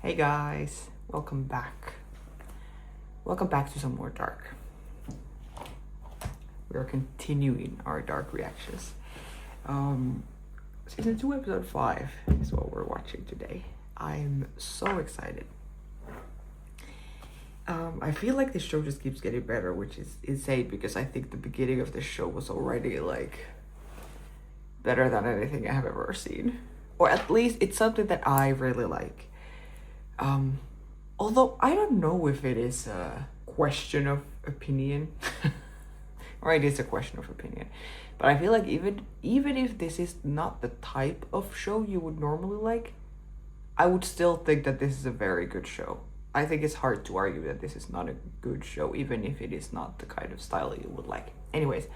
Hey guys, welcome back. Welcome back to some more dark. We are continuing our dark reactions. Season 2, episode 5 is what we're watching today. I'm so excited. I feel like this show just keeps getting better, which is insane because I think the beginning of this show was already like better than anything I have ever seen. Or at least it's something that I really like. Although I don't know if it is a question of opinion, or it is a question of opinion, but I feel like even if this is not the type of show you would normally like, I would still think that this is a very good show. I think it's hard to argue that this is not a good show, even if it is not the kind of style you would like. Anyways,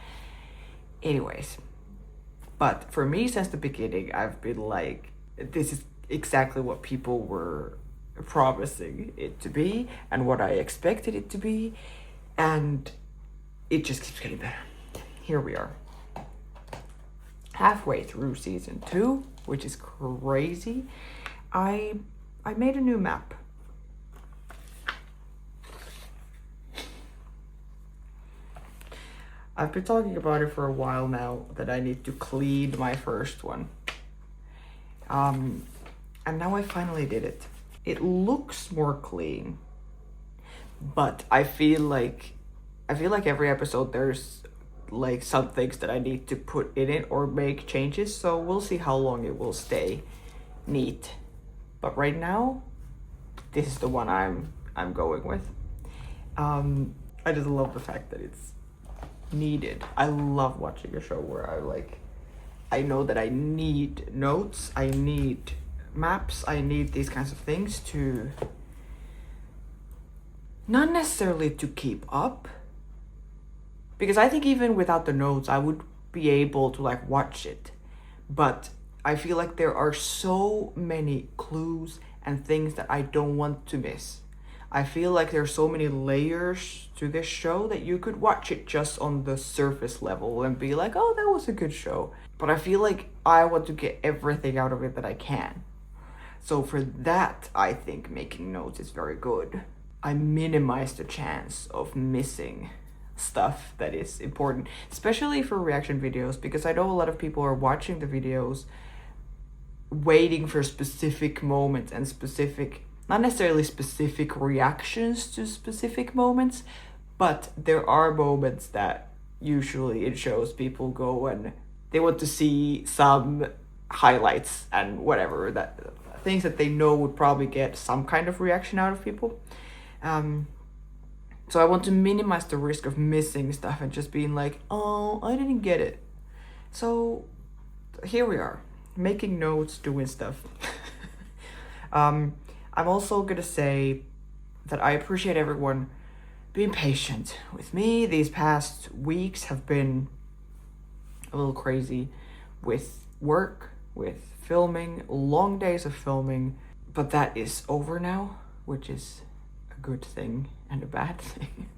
but for me, since the beginning, I've been like, this is exactly what people were promising it to be and what I expected it to be, and it just keeps getting better. Here we are, halfway through season 2, which is crazy. I made a new map. I've been talking about it for a while now that I need to clean my first one. And now I finally did it. It looks more clean, but I feel like every episode there's like some things that I need to put in it or make changes, so we'll see how long it will stay neat. But right now, this is the one I'm going with. I just love the fact that it's needed. I love watching a show where I know that I need notes, I need maps, I need these kinds of things to, not necessarily to keep up, because I think even without the notes I would be able to like watch it, but I feel like there are so many clues and things that I don't want to miss. I feel like there's so many layers to this show that you could watch it just on the surface level and be like, oh, that was a good show. But I feel like I want to get everything out of it that I can. So for that, I think making notes is very good. I minimize the chance of missing stuff that is important, especially for reaction videos, because I know a lot of people are watching the videos waiting for specific moments and specific, not necessarily specific reactions to specific moments, but there are moments that usually it shows people go and they want to see some highlights and whatever, that things that they know would probably get some kind of reaction out of people. So I want to minimize the risk of missing stuff and just being like, oh, I didn't get it. So here we are, making notes, doing stuff. I'm also gonna say that I appreciate everyone being patient with me. These past weeks have been a little crazy with work, with filming, long days of filming, but that is over now, which is a good thing and a bad thing.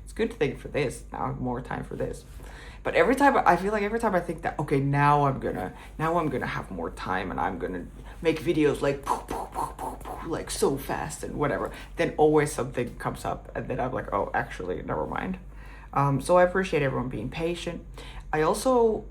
It's a good thing for this, now I have more time for this. But every time I think that, okay, now I'm gonna have more time and I'm gonna make videos like so fast and whatever, then always something comes up and then I'm like, oh, actually, never mind. So I appreciate everyone being patient. I also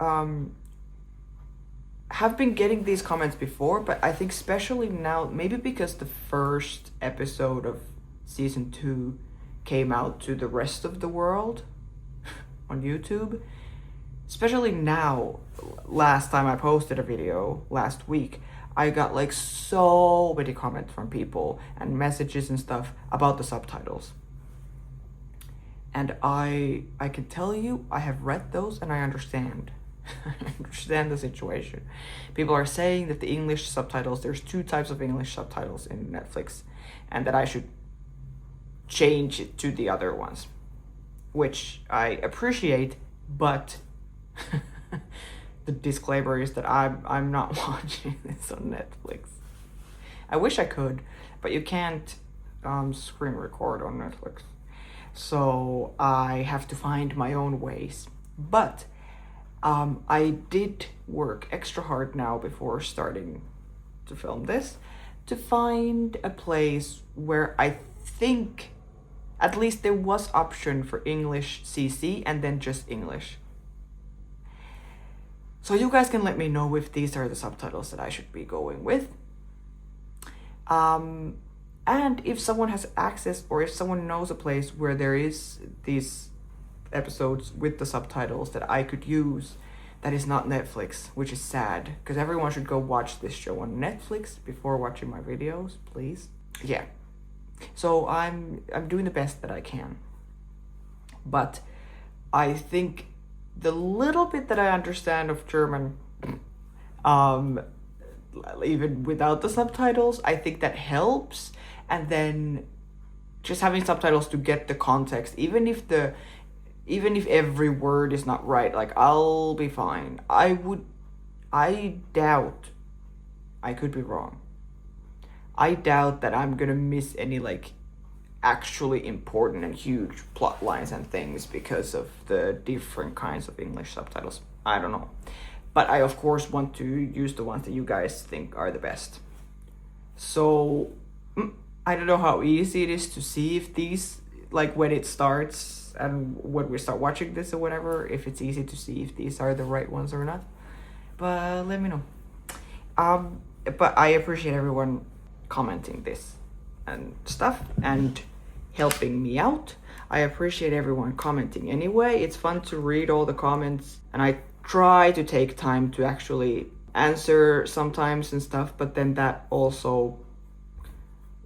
have been getting these comments before, but I think especially now, maybe because the first episode of season 2 came out to the rest of the world on YouTube, especially now, last time I posted a video last week, I got like so many comments from people and messages and stuff about the subtitles. And I can tell you, I have read those and I understand. I understand the situation. People are saying that the English subtitles, there's 2 types of English subtitles in Netflix, and that I should change it to the other ones, which I appreciate, but the disclaimer is that I'm not watching this on Netflix. I wish I could, but you can't screen record on Netflix. So I have to find my own ways. But I did work extra hard now before starting to film this to find a place where I think at least there was option for English CC and then just English. So you guys can let me know if these are the subtitles that I should be going with. And if someone has access or if someone knows a place where there is these episodes with the subtitles that I could use that is not Netflix, which is sad, because everyone should go watch this show on Netflix before watching my videos, please. Yeah. So I'm doing the best that I can. But I think the little bit that I understand of German, even without the subtitles, I think that helps. And then just having subtitles to get the context, even if every word is not right, like I'll be fine. I doubt, I could be wrong, I doubt that I'm gonna miss any like actually important and huge plot lines and things because of the different kinds of English subtitles. I don't know. But I of course want to use the ones that you guys think are the best. So I don't know how easy it is to see if these, like when it starts and when we start watching this or whatever, if it's easy to see if these are the right ones or not. But let me know. But I appreciate everyone commenting this and stuff and helping me out. I appreciate everyone commenting anyway. It's fun to read all the comments, and I try to take time to actually answer sometimes and stuff, but then that also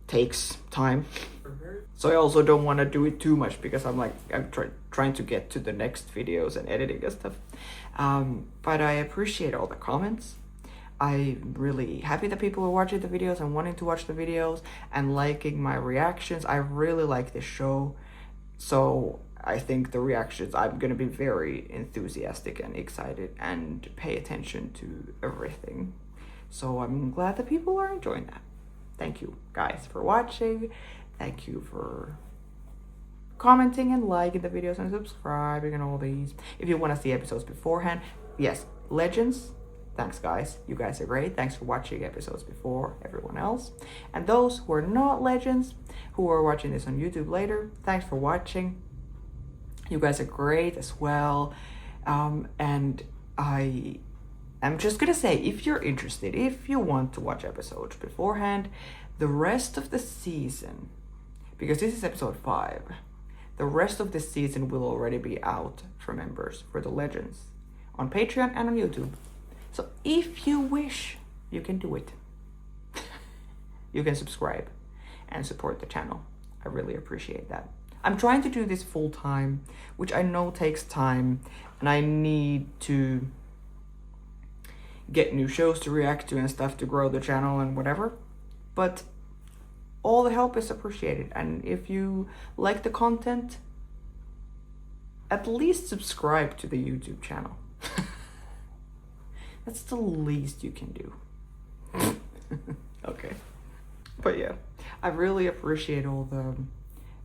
takes time. So I also don't want to do it too much because I'm trying to get to the next videos and editing and stuff. But I appreciate all the comments. I'm really happy that people are watching the videos and wanting to watch the videos and liking my reactions. I really like this show. So I think the reactions, I'm going to be very enthusiastic and excited and pay attention to everything. So I'm glad that people are enjoying that. Thank you guys for watching. Thank you for commenting and liking the videos and subscribing and all these. If you want to see episodes beforehand, yes, legends. Thanks guys, you guys are great. Thanks for watching episodes before everyone else. And those who are not legends, who are watching this on YouTube later, thanks for watching. You guys are great as well. And I am just gonna say, if you're interested, if you want to watch episodes beforehand, the rest of the season, because this is episode 5, the rest of the season will already be out for members, for the legends, on Patreon and on YouTube. So if you wish, you can do it. You can subscribe and support the channel. I really appreciate that. I'm trying to do this full time, which I know takes time, and I need to get new shows to react to and stuff to grow the channel and whatever. But all the help is appreciated. And if you like the content, at least subscribe to the YouTube channel. That's the least you can do. Okay. But yeah, I really appreciate all the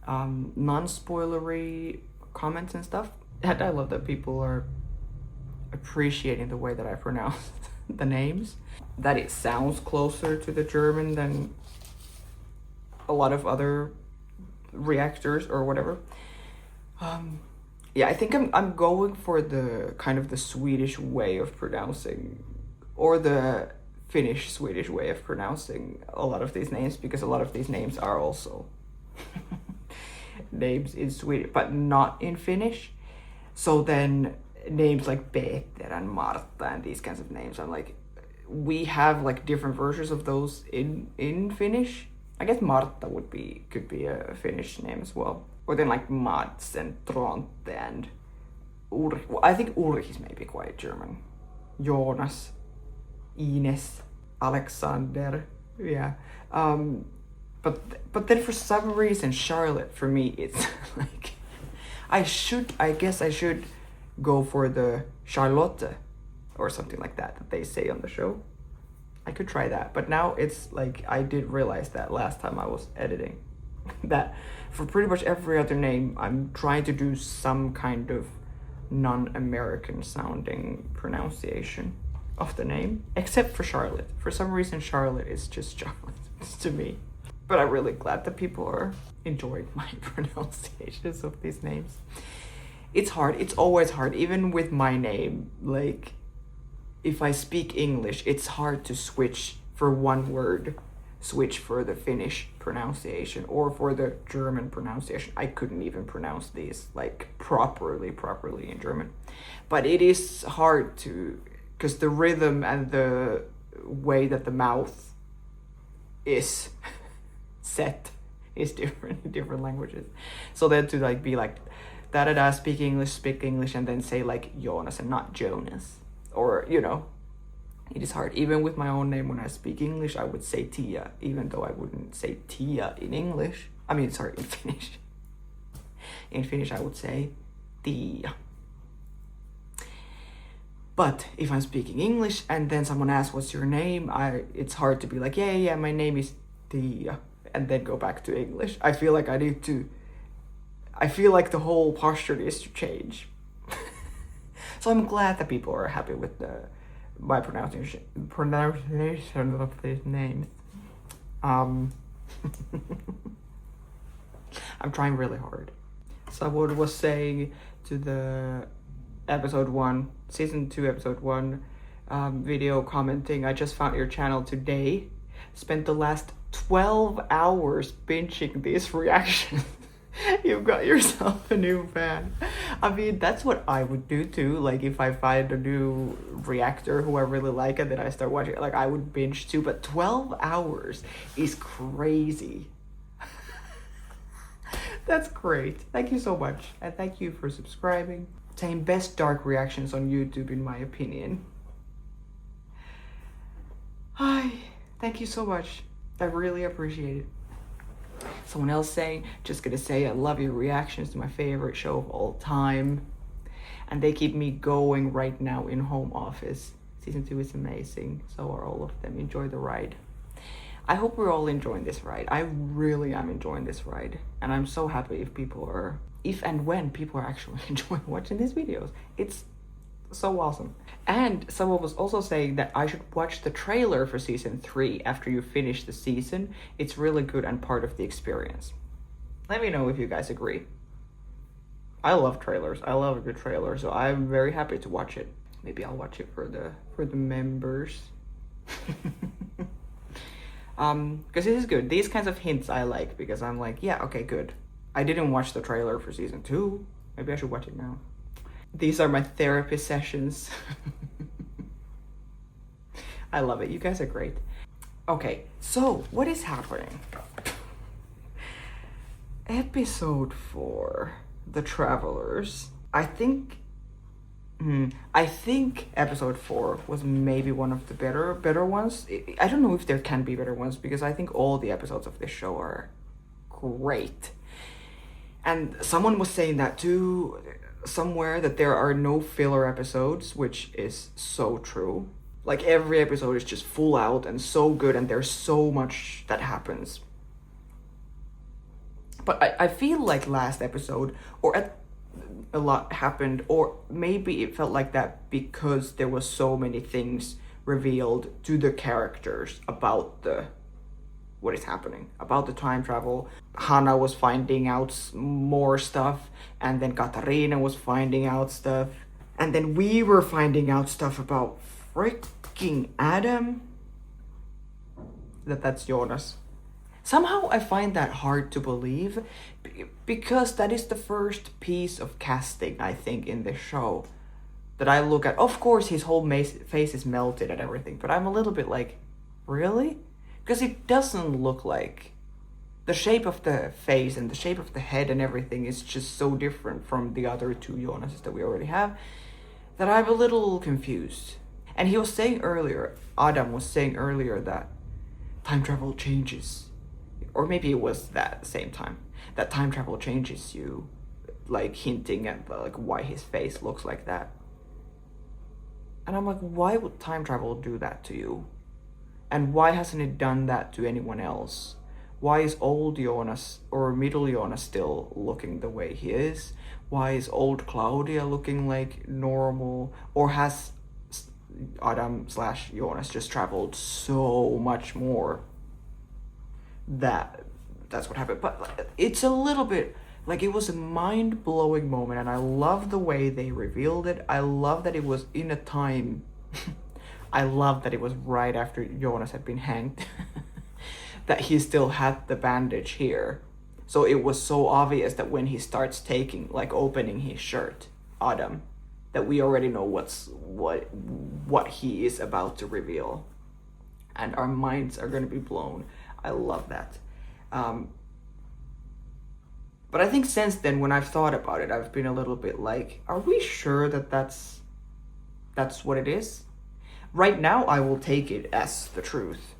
non-spoilery comments and stuff. And I love that people are appreciating the way that I pronounce the names. That it sounds closer to the German than a lot of other reactors or whatever. Yeah, I think I'm going for the kind of the Swedish way of pronouncing, or the Finnish Swedish way of pronouncing a lot of these names, because a lot of these names are also names in Swedish, but not in Finnish. So then names like Peter and Marta and these kinds of names, I'm like, we have like different versions of those in Finnish. I guess Marta could be a Finnish name as well. Or then like Mats and Tronte and Ulrich. Well, I think Ulrich is maybe quite German. Jonas, Ines, Alexander, yeah. But then for some reason Charlotte, for me, it's like I guess I should go for the Charlotte or something like that they say on the show. I could try that, but now it's like, I did realize that last time I was editing that for pretty much every other name I'm trying to do some kind of non-American sounding pronunciation of the name, except for Charlotte. For some reason Charlotte is just Charlotte. to me. But I'm really glad that people are enjoying my pronunciations of these names. It's hard. It's always hard. Even with my name, like, if I speak English, it's hard to switch for one word, switch for the Finnish pronunciation or for the German pronunciation. I couldn't even pronounce these like properly in German. But it is hard to, because the rhythm and the way that the mouth is set is different in different languages. So then to like be like da da da, speak English, and then say like Jonas and not Jonas, or you know, it is hard. Even with my own name, when I speak English, I would say Tia, even though I wouldn't say Tia in English. I mean, sorry, in Finnish. In Finnish, I would say Tia. But if I'm speaking English and then someone asks what's your name, it's hard to be like, yeah, my name is Tia, and then go back to English. I feel like the whole posture needs to change. So I'm glad that people are happy with my pronunciation of these names. I'm trying really hard. Someone was saying to the episode 1, season 2, episode 1 video commenting, I just found your channel today. Spent the last 12 hours binging these reactions. You've got yourself a new fan. I mean, that's what I would do too. Like, if I find a new reactor who I really like and then I start watching it, like, I would binge too. But 12 hours is crazy. That's great. Thank you so much. And thank you for subscribing. Saying best dark reactions on YouTube, in my opinion. Hi. Thank you so much. I really appreciate it. Someone else saying, just gonna say I love your reactions to my favorite show of all time. And they keep me going right now in home office. Season 2 is amazing. So are all of them. Enjoy the ride. I hope we're all enjoying this ride. I really am enjoying this ride. And I'm so happy if and when people are actually enjoying watching these videos. It's so awesome. And someone was also saying that I should watch the trailer for season 3 after you finish the season. It's really good and part of the experience. Let me know if you guys agree. I love trailers. I love a good trailer, so I'm very happy to watch it. Maybe I'll watch it for the members. Because this is good. These kinds of hints I like, because I'm like, yeah, okay, good. I didn't watch the trailer for season 2. Maybe I should watch it now. These are my therapy sessions. I love it. You guys are great. Okay, so what is happening? Episode 4, The Travelers. I think episode 4 was maybe one of the better ones. I don't know if there can be better ones, because I think all the episodes of this show are great. And someone was saying that too somewhere, that there are no filler episodes, which is so true. Like, every episode is just full out and so good, and there's so much that happens. But I feel like last episode, a lot happened, or maybe it felt like that because there was so many things revealed to the characters about what is happening, about the time travel. Hannah was finding out more stuff, and then Katarina was finding out stuff, and then we were finding out stuff about freaking Adam. That's Jonas. Somehow I find that hard to believe, because that is the first piece of casting, I think, in this show that I look at. Of course, his whole face is melted and everything, but I'm a little bit like, really? Because it doesn't look like, the shape of the face and the shape of the head and everything is just so different from the other 2 Jonases that we already have, that I'm a little confused. And he was saying earlier, Adam was saying earlier, that time travel changes, or maybe it was that same time, that time travel changes you, like hinting at like why his face looks like that. And I'm like, why would time travel do that to you? And why hasn't it done that to anyone else? Why is old Jonas or middle Jonas still looking the way he is? Why is old Claudia looking like normal? Or has Adam / Jonas just traveled so much more? that's what happened. But like, it's a little bit like it was a mind-blowing moment, and I love the way they revealed it. I love that it was in a time. I love that it was right after Jonas had been hanged. That he still had the bandage here. So it was so obvious that when he starts opening his shirt, Adam, that we already know what he is about to reveal. And our minds are going to be blown. I love that. But I think since then, when I've thought about it, I've been a little bit like, are we sure that that's what it is? Right now, I will take it as the truth.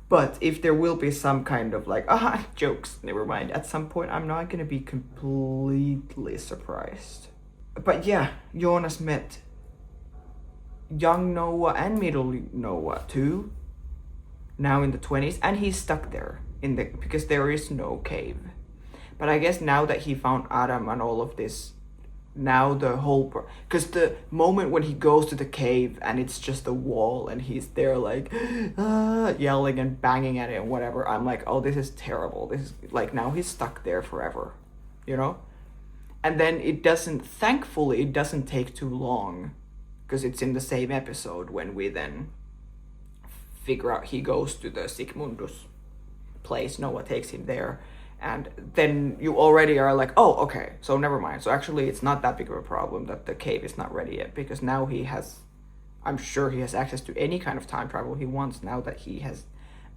But if there will be some kind of like, jokes, never mind. At some point, I'm not going to be completely surprised. But yeah, Jonas met young Noah and middle Noah too. Now in the 20s, and he's stuck there because there is no cave. But I guess now that he found Adam and all of this, now the whole because the moment when he goes to the cave and it's just a wall and he's there like yelling and banging at it and whatever, I'm like, oh, this is terrible. This is like, now he's stuck there forever, you know? And then thankfully it doesn't take too long, because it's in the same episode when we then figure out he goes to the Sigmundus place. Noah takes him there. And then you already are like, oh, okay, so never mind. So actually, it's not that big of a problem that the cave is not ready yet, because now I'm sure he has access to any kind of time travel he wants now that he has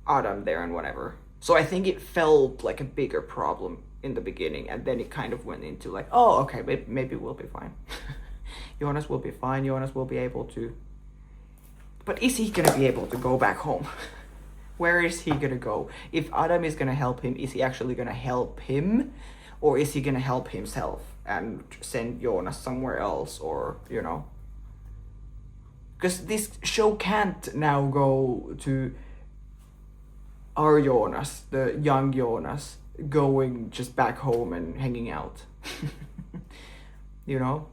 Adam there and whatever. So I think it felt like a bigger problem in the beginning, and then it kind of went into like, oh, okay, maybe we'll be fine. Jonas will be fine. Jonas will be able to. But is he gonna be able to go back home? Where is he gonna go? If Adam is gonna help him, is he actually gonna help him? Or is he gonna help himself and send Jonas somewhere else, or, you know? Because this show can't now go to our Jonas, the young Jonas, going just back home and hanging out. You know?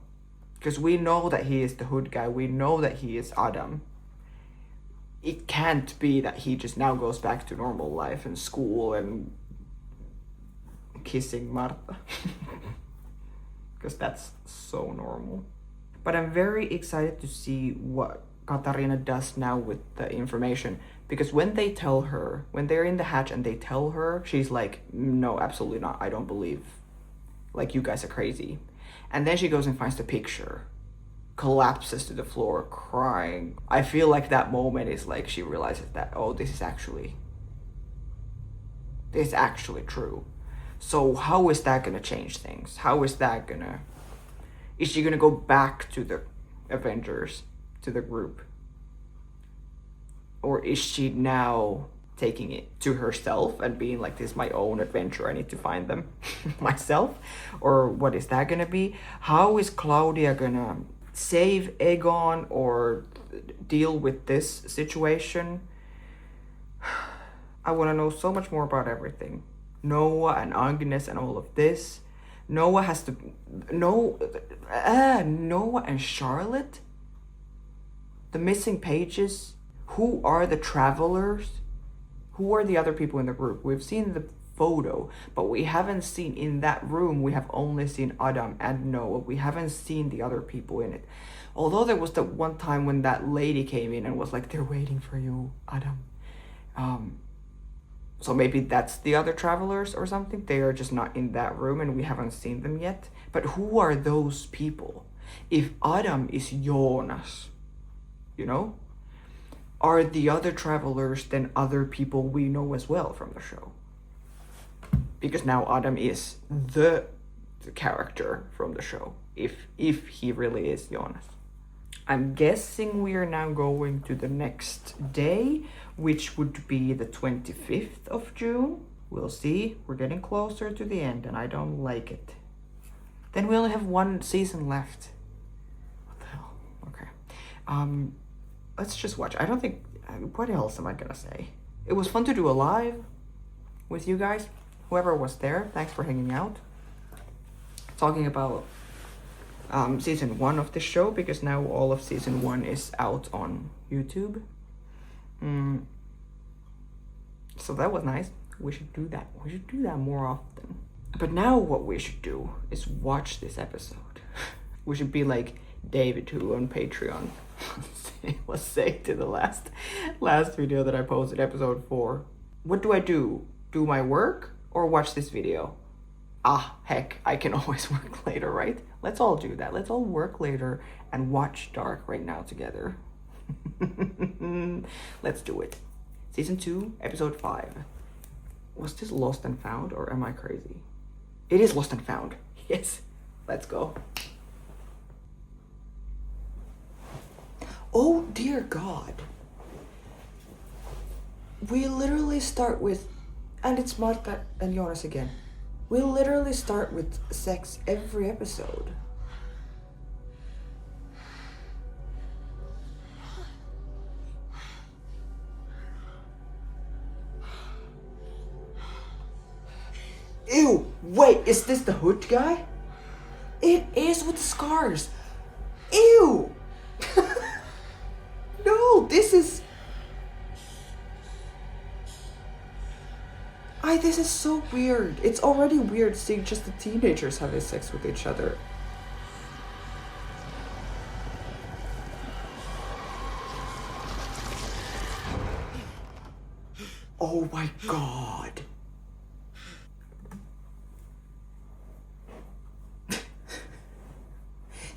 Because we know that he is the hood guy. We know that he is Adam. It can't be that he just now goes back to normal life and school and kissing Marta. Because that's so normal. But I'm very excited to see what Katarina does now with the information. Because when they're in the hatch and they tell her, she's like, no, absolutely not. I don't believe. Like, you guys are crazy. And then she goes and finds the picture. Collapses to the floor crying. I feel like that moment is like she realizes that, oh, this is actually true. So how is that gonna change things? Is she gonna go back to the Avengers, to the group? Or is she now taking it to herself and being like, this is my own adventure, I need to find them myself? Or what is that gonna be? How is Claudia gonna save Egon or deal with this situation? I want to know so much more about everything. Noah and Agnes and all of this. Noah and Charlotte? The missing pages? Who are the travelers? Who are the other people in the group? We've seen the photo, but we haven't seen in that room. We have only seen Adam and Noah. We haven't seen the other people in it. Although there was that one time when that lady came in and was like, they're waiting for you, Adam. So maybe that's the other travelers or something. They are just not in that room and we haven't seen them yet. But who are those people? If Adam is Jonas, you know, are the other travelers then other people we know as well from the show? Because now Adam is the character from the show, if he really is Jonas. I'm guessing we are now going to the next day, which would be the 25th of June. We'll see. We're getting closer to the end and I don't like it. Then we only have one season left. What the hell? Okay. Let's just watch. I don't think... What else am I gonna say? It was fun to do a live with you guys. Whoever was there, thanks for hanging out. Talking about season 1 of the show, because now all of season 1 is out on YouTube. So that was nice. We should do that. We should do that more often. But now what we should do is watch this episode. We should be like David, who on Patreon was saying to the last video that I posted, episode 4. What do I do? Do my work or watch this video? Ah, heck, I can always work later, right? Let's all do that. Let's all work later and watch Dark right now together. Let's do it. Season 2, episode 5. Was this Lost and Found or am I crazy? It is Lost and Found. Yes, let's go. Oh dear God. We literally start with, and it's Marta and Jonas again. We literally start with sex every episode. Ew, wait, is this the hood guy? It is with the scars. Ew. No, this is... this is so weird. It's already weird seeing just the teenagers having sex with each other. Oh my God.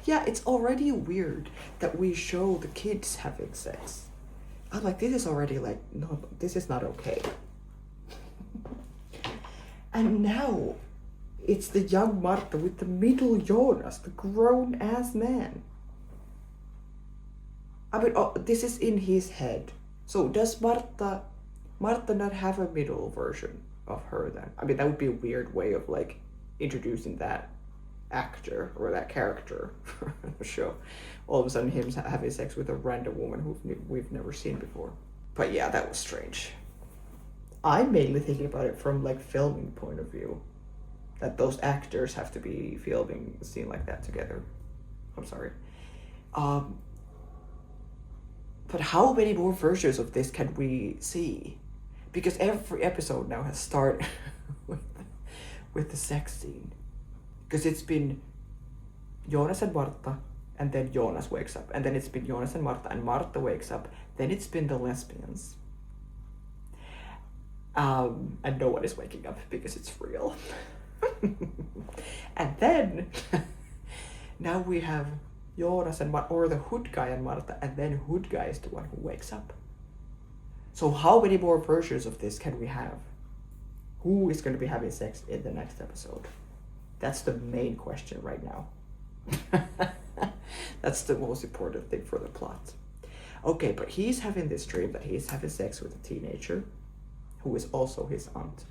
Yeah, it's already weird that we show the kids having sex. I'm like, this is already like, no, this is not okay. And now, it's the young Marta with the middle Jonas, the grown-ass man. I mean, oh, this is in his head. So does Marta not have a middle version of her then? I mean, that would be a weird way of like introducing that actor or that character for the show. All of a sudden him having sex with a random woman who we've never seen before. But yeah, that was strange. I'm mainly thinking about it from like filming point of view, that those actors have to be filming a scene like that together. I'm sorry. But how many more versions of this can we see? Because every episode now has started with the sex scene. Because it's been Jonas and Marta, and then Jonas wakes up. And then it's been Jonas and Marta wakes up. Then it's been the lesbians. And no one is waking up because it's real. And then, now we have Jonas and Marta, or the hood guy and Marta, and then hood guy is the one who wakes up. So how many more versions of this can we have? Who is going to be having sex in the next episode? That's the main question right now. That's the most important thing for the plot. Okay, but he's having this dream that he's having sex with a teenager who is also his aunt.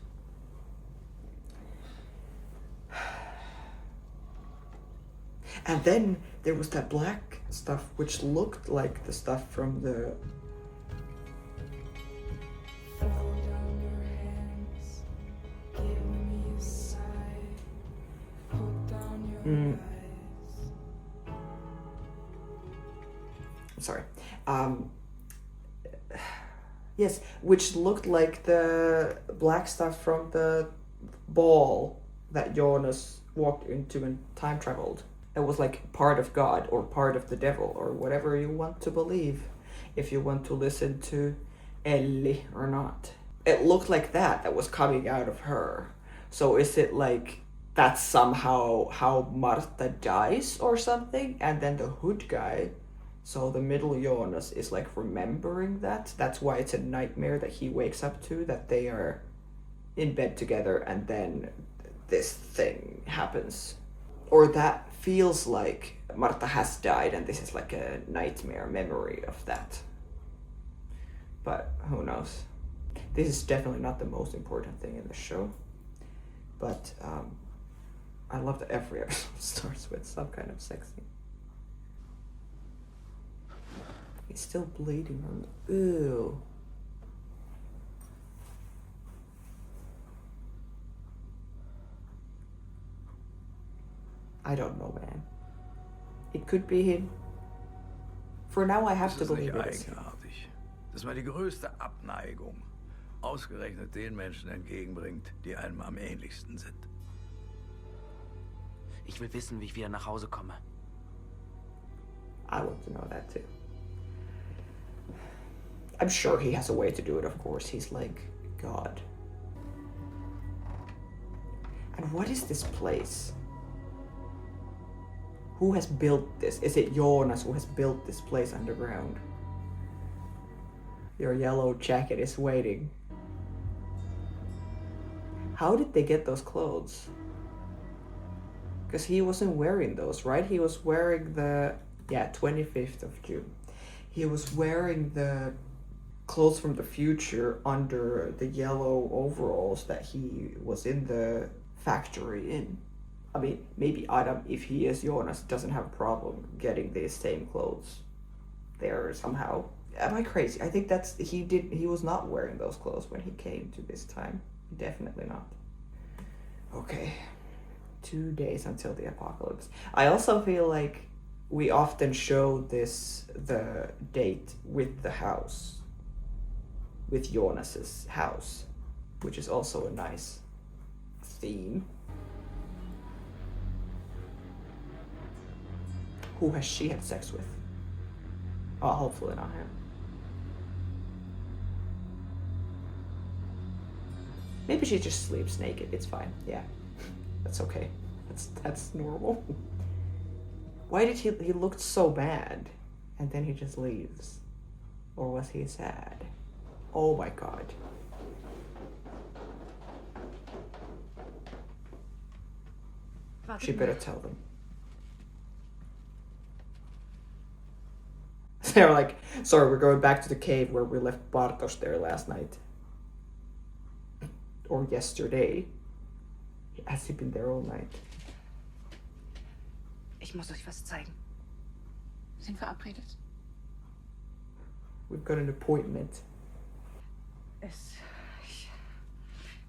And then there was that black stuff which looked like the stuff from the... Sorry. Yes, which looked like the black stuff from the ball that Jonas walked into and time traveled. It was like part of God or part of the devil or whatever you want to believe, if you want to listen to Ellie or not. It looked like that was coming out of her. So is it like that's somehow how Marta dies or something? And then the hood guy, so the middle Jonas, is like remembering that. That's why it's a nightmare that he wakes up to, that they are in bed together and then this thing happens. Or that feels like Marta has died and this is like a nightmare memory of that. But who knows? This is definitely not the most important thing in the show. But I love that every episode starts with some kind of sex scene. He's still bleeding on the... Ew. I don't know, man. It could be him. For now, I have to believe it. Das ist nicht eigenartig. Das war die größte Abneigung. Ausgerechnet den Menschen entgegenbringt, die einem am ähnlichsten sind. Ich will wissen, wie ich wieder nach Hause komme. I want to know that too. I'm sure he has a way to do it, of course. He's like God. And what is this place? Who has built this? Is it Jonas who has built this place underground? Your yellow jacket is waiting. How did they get those clothes? Because he wasn't wearing those, right? He was wearing the, 25th of June. He was wearing the clothes from the future under the yellow overalls that he was in the factory in. I mean, maybe Adam, if he is Jonas, doesn't have a problem getting these same clothes there somehow. Am I crazy? I think he was not wearing those clothes when he came to this time. Definitely not. Okay. 2 days until the apocalypse. I also feel like we often show the date with the house. With Jonas's house. Which is also a nice theme. Who has she had sex with? Oh, hopefully not him. Maybe she just sleeps naked. It's fine. Yeah, that's okay. That's normal. Why did he looked so bad, and then he just leaves? Or was he sad? Oh my god. She better tell them. They're like, sorry, we're going back to the cave where we left Bartosz there last night. Or yesterday. Has he been there all night? Ich muss euch was zeigen. Sind verabredet? We've got an appointment. Ich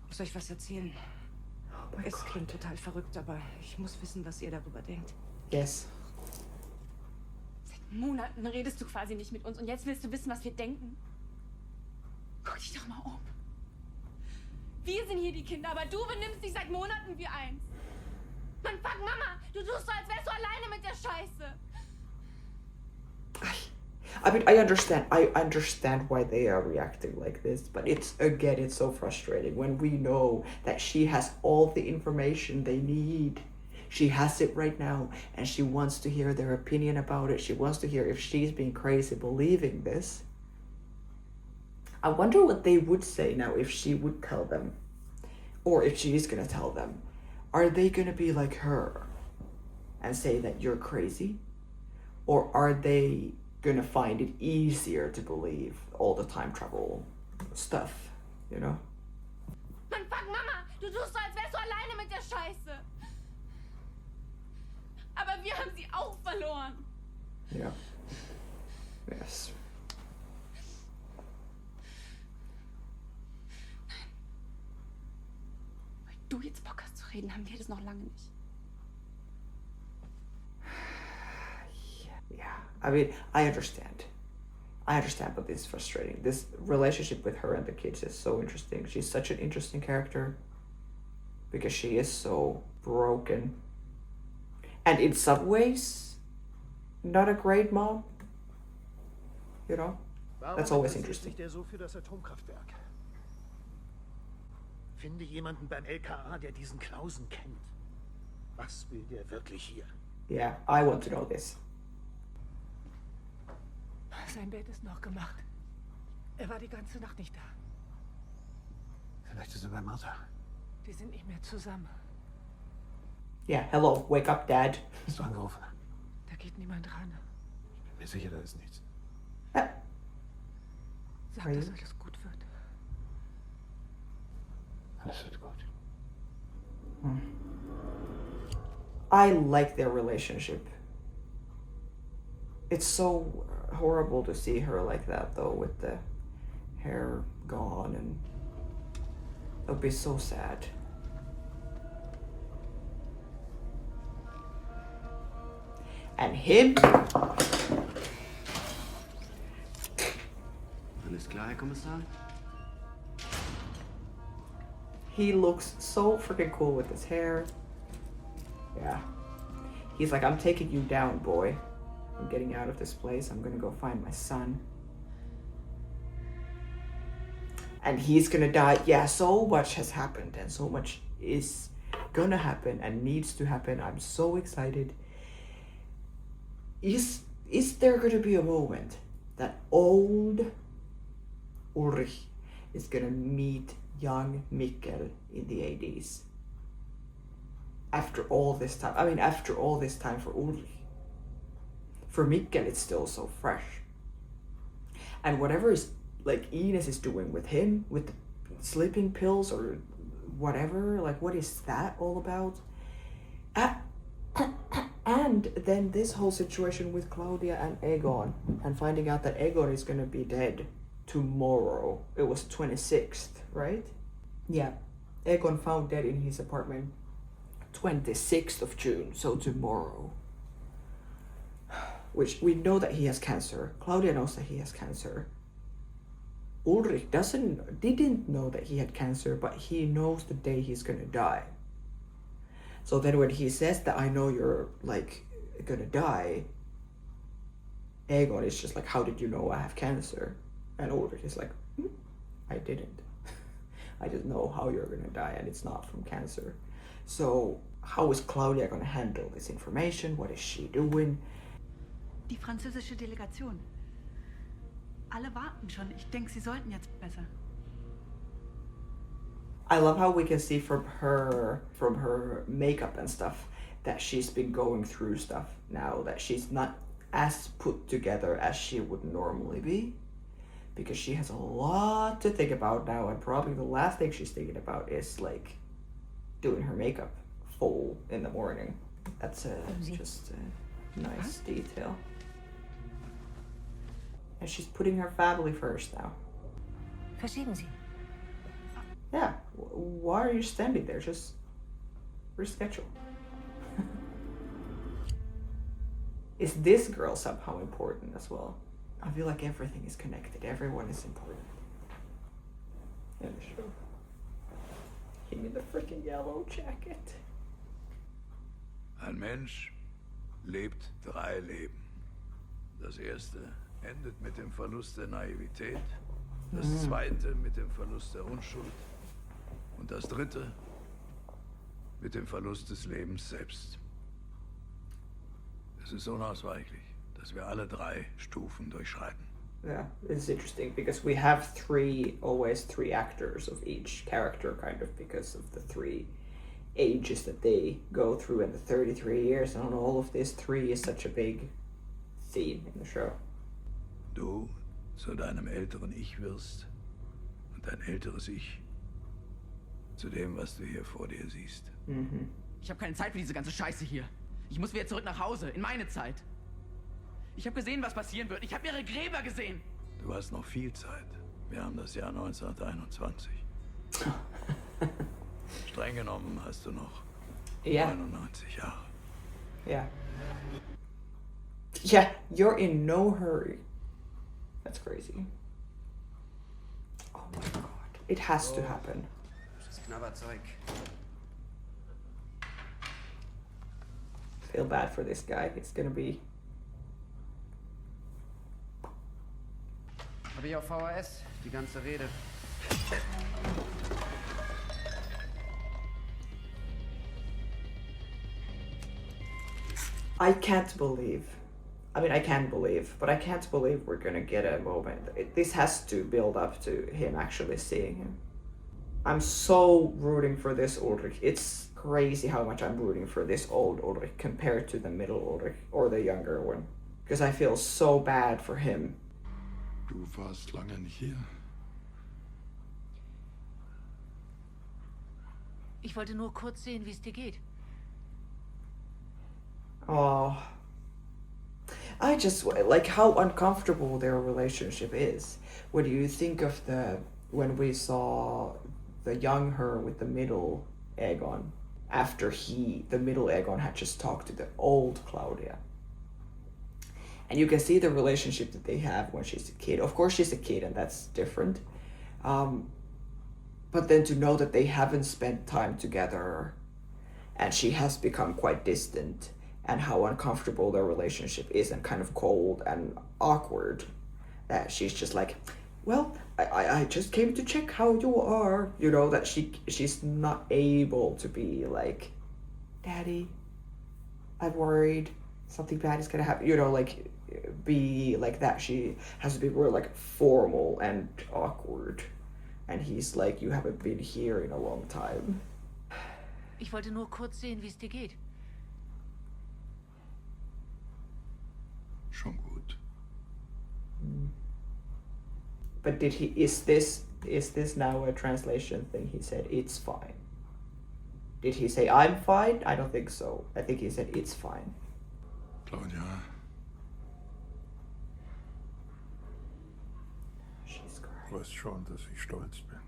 muss euch was erzählen. Oh my Es God. klingt total verrückt, aber ich muss wissen, was ihr darüber denkt. Yes. Seit Monaten redest du quasi nicht mit uns und jetzt willst du wissen, was wir denken? Guck dich doch mal um. Wir sind hier die Kinder, aber du benimmst dich seit Monaten wie eins. Mann, fuck, Mama, du tust so, als wärst du alleine mit der Scheiße. I mean, I understand why they are reacting like this, but it's so frustrating when we know that she has all the information they need. She has it right now, and she wants to hear their opinion about it. She wants to hear if she's being crazy believing this. I wonder what they would say now if she would tell them, or if she is gonna tell them. Are they gonna be like her and say that you're crazy? Or are they gonna find it easier to believe all the time travel stuff, you know? Mann, fuck, Mama, du tust so, als wärst du alleine mit der Scheiße. Aber wir haben sie auch verloren. Yeah. Yes. Weil du jetzt Bock hast zu reden, haben wir das noch lange nicht. Yeah, I mean, I understand, but this is frustrating. This relationship with her and the kids is so interesting. She's such an interesting character because she is so broken. And in some ways, not a great mom. You know? That's always interesting. Der so für das Atomkraftwerk. Finde jemanden beim LKA, der diesen Klausen kennt. Was will der wirklich hier? Yeah, I want to know this. Sein Bett ist noch gemacht. Er war die ganze Nacht nicht da. Vielleicht ist er bei Martha. Die sind nicht mehr zusammen. Yeah, hello, wake up, Dad. Hast du angerufen? Da geht niemand ran. Ich bin mir sicher, da ist nichts. Sag, Are dass you- alles gut wird. Alles wird gut. I like their relationship. It's so horrible to see her like that, though, with the hair gone, and it'll be so sad. And him? Alles klar, Herr Kommissar? He looks so freaking cool with his hair. Yeah. He's like, I'm taking you down, boy. I'm getting out of this place. I'm gonna go find my son. And he's gonna die. Yeah, so much has happened and so much is gonna happen and needs to happen. I'm so excited. Is there gonna be a moment that old Ulrich is gonna meet young Mikkel in the 80s? After all this time. I mean, after all this time for Ulrich. For Mikkel, it's still so fresh. And whatever is, like, Ines is doing with him, with the sleeping pills or whatever, like, what is that all about? And then this whole situation with Claudia and Egon, and finding out that Egon is gonna be dead tomorrow. It was 26th, right? Yeah. Egon found dead in his apartment 26th of June, so tomorrow. Which we know that he has cancer. Claudia knows that he has cancer. Ulrich didn't know that he had cancer, but he knows the day he's gonna die. So then when he says that, I know you're like gonna die, Egon is just like, how did you know I have cancer? And Ulrich is like, I didn't. I just know how you're gonna die, and it's not from cancer. So how is Claudia gonna handle this information? What is she doing? Die französische Delegation. Alle warten schon. Ich denke, sie sollten jetzt besser. I love how we can see from her makeup and stuff that she's been going through stuff now, that she's not as put together as she would normally be, because she has a lot to think about now, and probably the last thing she's thinking about is like doing her makeup full in the morning. That's just a nice detail. And she's putting her family first now. Verschieben Sie. Yeah, why are you standing there? Just reschedule. Is this girl somehow important as well? I feel like everything is connected. Everyone is important. In the show. Him in the freaking yellow jacket. Ein Mensch lebt 3 Leben. Das erste endet mit dem Verlust der Naivität, das zweite mit dem Verlust der Unschuld und das dritte mit dem Verlust des Lebens selbst. Es ist unausweichlich, dass wir alle 3 Stufen durchschreiten. Yeah, it's interesting because we have always three actors of each character, kind of, because of the 3 ages that they go through in the 33 years, and all of this 3 is such a big theme in the show. Du zu deinem älteren Ich wirst und dein älteres Ich zu dem, was du hier vor dir siehst. Ich habe keine Zeit für diese ganze Scheiße hier. Ich muss wieder zurück nach Hause, in meine Zeit. Ich habe gesehen, was passieren wird. Ich habe ihre Gräber gesehen. Du hast noch viel Zeit. Wir haben das Jahr 1921. Streng genommen hast du noch 99 Jahre. Yeah. Yeah, you're in no hurry. That's crazy. Oh my god. It has to happen. Das Knabberzeug. Feel bad for this guy. It's gonna be... Habe ich auf VHS, die ganze Rede. I can't believe. I mean, I can believe, but I can't believe we're gonna get a moment. This has to build up to him actually seeing him. I'm so rooting for this Ulrich. It's crazy how much I'm rooting for this old Ulrich compared to the middle Ulrich or the younger one. Because I feel so bad for him. Du warst lange nicht hier. Ich wollte nur kurz sehen, wie es dir geht. Oh. I just like how uncomfortable their relationship is. What do you think of when we saw the young her with the middle Egon after the middle Egon had just talked to the old Claudia? And you can see the relationship that they have when she's a kid. Of course she's a kid and that's different. But then to know that they haven't spent time together and she has become quite distant and how uncomfortable their relationship is and kind of cold and awkward, that she's just like, well, I just came to check how you are. You know, that she's not able to be like, Daddy, I'm worried something bad is gonna happen. You know, like be like that. She has to be real like formal and awkward. And he's like, you haven't been here in a long time. Ich wollte nur kurz sehen, wie es dir geht. Schon gut. But is this now a translation thing? He said, it's fine. Did he say, I'm fine? I don't think so. I think he said, it's fine. Claudia, She's du crying. weißt schon, dass ich stolz bin.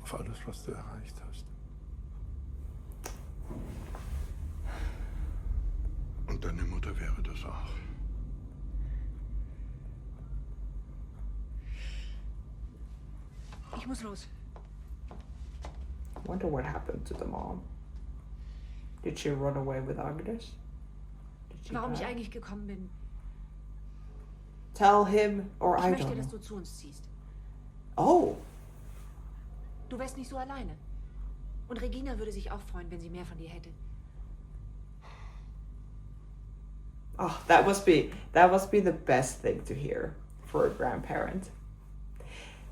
Auf alles, was du erreicht hast. Und deine Mutter wäre das auch. Ich muss los. Wonder what happened to the mom. Did she run away with Agnes? Did she Warum ich die? eigentlich gekommen bin. Tell him, or Ich I möchte, don't dass know. du zu uns ziehst. Oh, Du wärst nicht so alleine. Und Regina würde sich auch freuen, wenn sie mehr von dir hätte. oh, that must be the best thing to hear for a grandparent.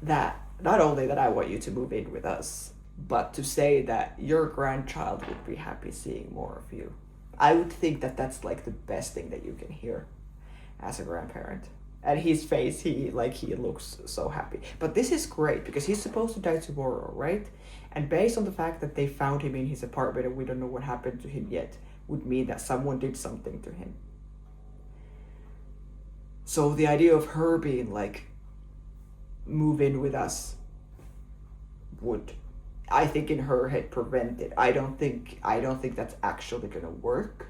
That not only that I want you to move in with us, but to say that your grandchild would be happy seeing more of you. I would think that that's like the best thing that you can hear as a grandparent. And his face, he looks so happy. But this is great because he's supposed to die tomorrow, right? And based on the fact that they found him in his apartment and we don't know what happened to him yet, would mean that someone did something to him. So the idea of her being like, move in with us, would, I think, in her head prevent it. I don't think that's actually gonna work,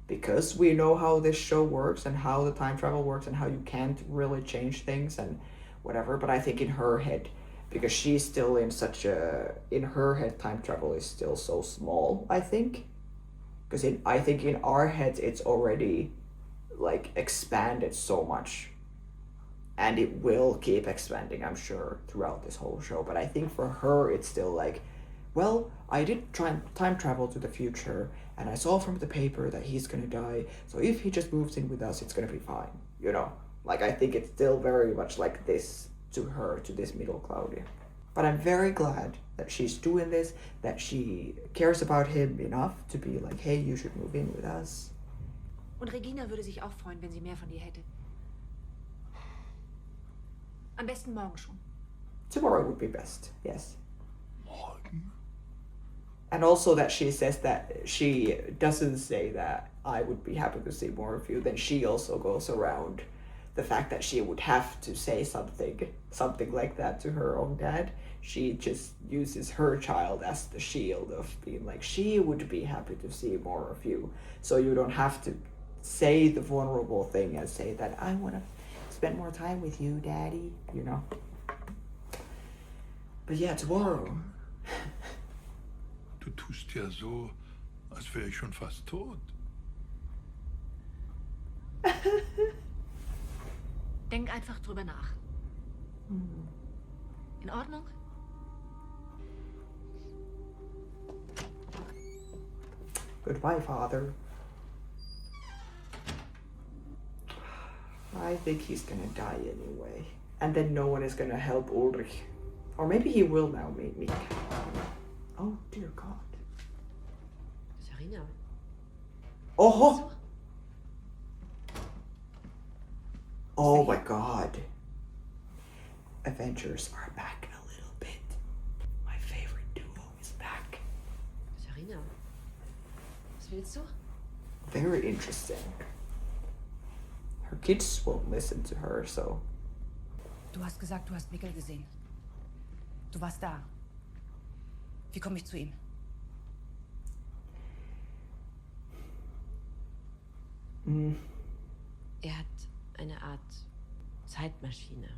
because we know how this show works and how the time travel works and how you can't really change things and whatever. But I think in her head, because she's still in her head time travel is still so small, I think. Because I think in our heads it's already like expanded so much. And it will keep expanding, I'm sure, throughout this whole show. But I think for her, it's still like, well, I did time travel to the future, and I saw from the paper that he's gonna die, so if he just moves in with us, it's gonna be fine, you know? Like, I think it's still very much like this to her, to this middle Claudia. But I'm very glad that she's doing this, that she cares about him enough to be like, hey, you should move in with us. Und Regina würde sich auch freuen, wenn sie mehr von dir hätte. Am besten morgen schon. Tomorrow would be best, yes. Morgen? And also that she says that she doesn't say that I would be happy to see more of you. Then she also goes around the fact that she would have to say something like that to her own dad. She just uses her child as the shield of being like, she would be happy to see more of you. So you don't have to say the vulnerable thing and say that I want to spend more time with you, Daddy, you know. But yeah, tomorrow. Du tust ja so, als wäre ich schon fast tot. Denk einfach drüber nach. In Ordnung? Goodbye, Father. I think he's gonna die anyway. And then no one is gonna help Ulrich. Or maybe he will now meet me. Oh, dear God. Sarina. Oh! Oh my God. Avengers are back a little bit. My favorite duo is back. Sarina. Was willst du? Very interesting. Her kids won't listen to her, so. Du hast gesagt, du hast Mikkel gesehen. Du warst da. Wie komme ich zu ihm? Er hat eine Art Zeitmaschine.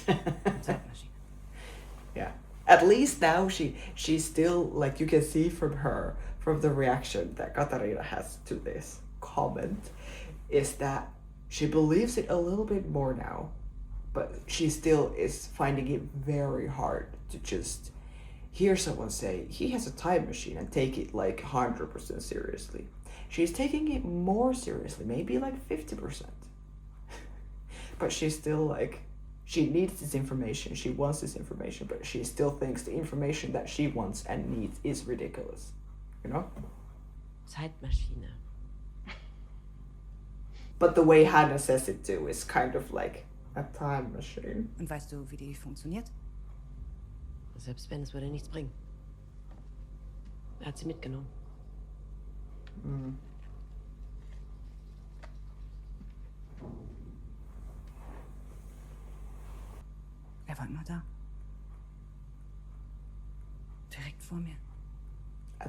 Zeitmaschine. Yeah. At least now she's still, like, you can see from her, from the reaction that Katarina has to this comment, is that she believes it a little bit more now, but she still is finding it very hard to just hear someone say he has a time machine and take it like 100% seriously. She's taking it more seriously, maybe like 50%. But she's still like, she needs this information, she wants this information, but she still thinks the information that she wants and needs is ridiculous. You know? Zeitmaschine. But the way Hannah says it too is kind of like a time machine. Und weißt du, wie die funktioniert? Selbst wenn, es würde nichts bringen. Er hat sie mitgenommen. Mhm. Er war immer da. Direkt vor mir.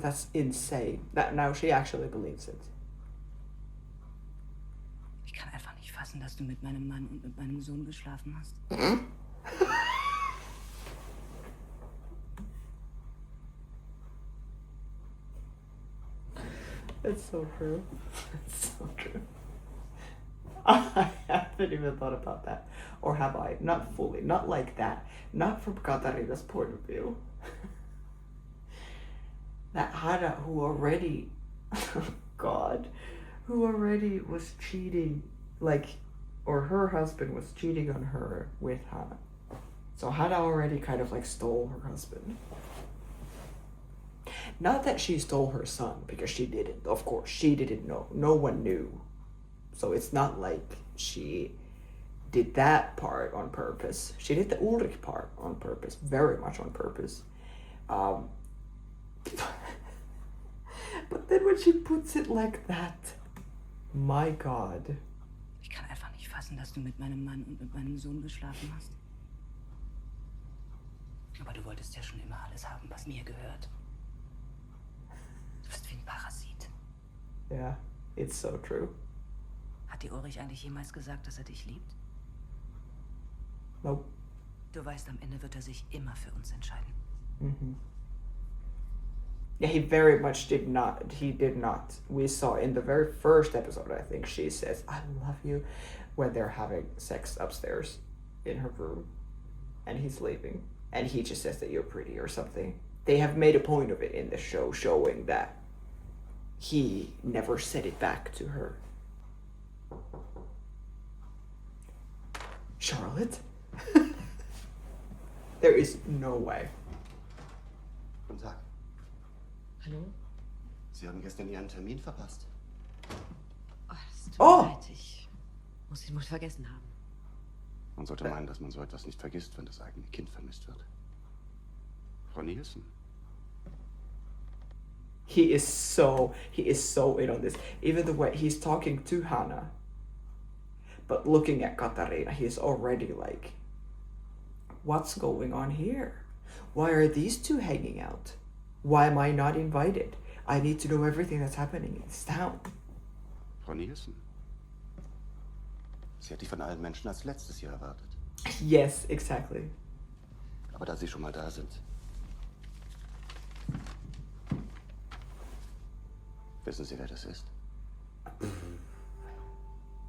That's insane. That now she actually believes it. Ich kann einfach nicht fassen, dass du mit meinem Mann und mit meinem Sohn geschlafen hast. It's so true. It's so true. I haven't even thought about that. Or have I? Not fully. Not like that. Not from Katarina's point of view. That Hannah, who already, God, who already was cheating, like, or her husband was cheating on her with Hannah. So Hannah already kind of like stole her husband. Not that she stole her son, because she didn't. Of course, she didn't know. No one knew. So it's not like she did that part on purpose. She did the Ulrich part on purpose, very much on purpose. But then when she puts it like that, my God. Ich kann einfach nicht fassen, dass du mit meinem Mann und mit meinem Sohn geschlafen hast. Aber du wolltest ja schon immer alles haben, was mir gehört. Du bist wie ein Parasit. Yeah, it's so true. Hat dir Ulrich eigentlich jemals gesagt, dass er dich liebt? Nope. Du weißt, am Ende wird er sich immer für uns entscheiden. Mm-hmm. Yeah, he very much did not. He did not. We saw in the very first episode, I think, she says, "I love you," when they're having sex upstairs in her room. And he's leaving. And he just says that you're pretty or something. They have made a point of it in the show, showing that he never said it back to her. Charlotte? There is no way. Guten Tag. Hallo? Sie haben gestern Ihren Termin verpasst. Oh, es tut Oh! mir leid. Ich muss ihn wohl vergessen haben. Man sollte meinen, dass man so etwas nicht vergisst, wenn das eigene Kind vermisst wird. Frau Nielsen. He is so in on this. Even the way he's talking to Hannah, but looking at Katarina, he's already like, what's going on here? Why are these two hanging out? Why am I not invited? I need to know everything that's happening in this town. Frau Nielsen. Sie hätte ich von allen Menschen als letztes hier erwartet. Yes, exactly. Aber da Sie schon mal da sind. Wissen Sie, wer das ist?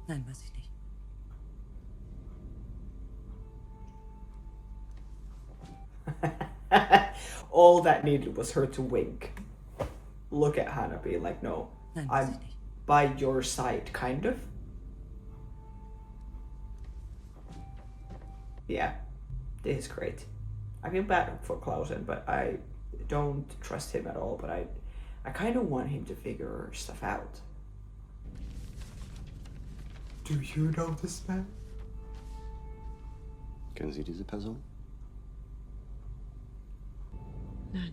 Nein, weiß ich nicht. All that needed was her to wink. Look at Hannah being like, no, Nein, weiß I'm ich nicht. by your side, kind of. Yeah, this is great. I feel bad for Clausen, but I don't trust him at all, but I kind of want him to figure stuff out. Do you know this man? Kennen Sie diese Person? Nein.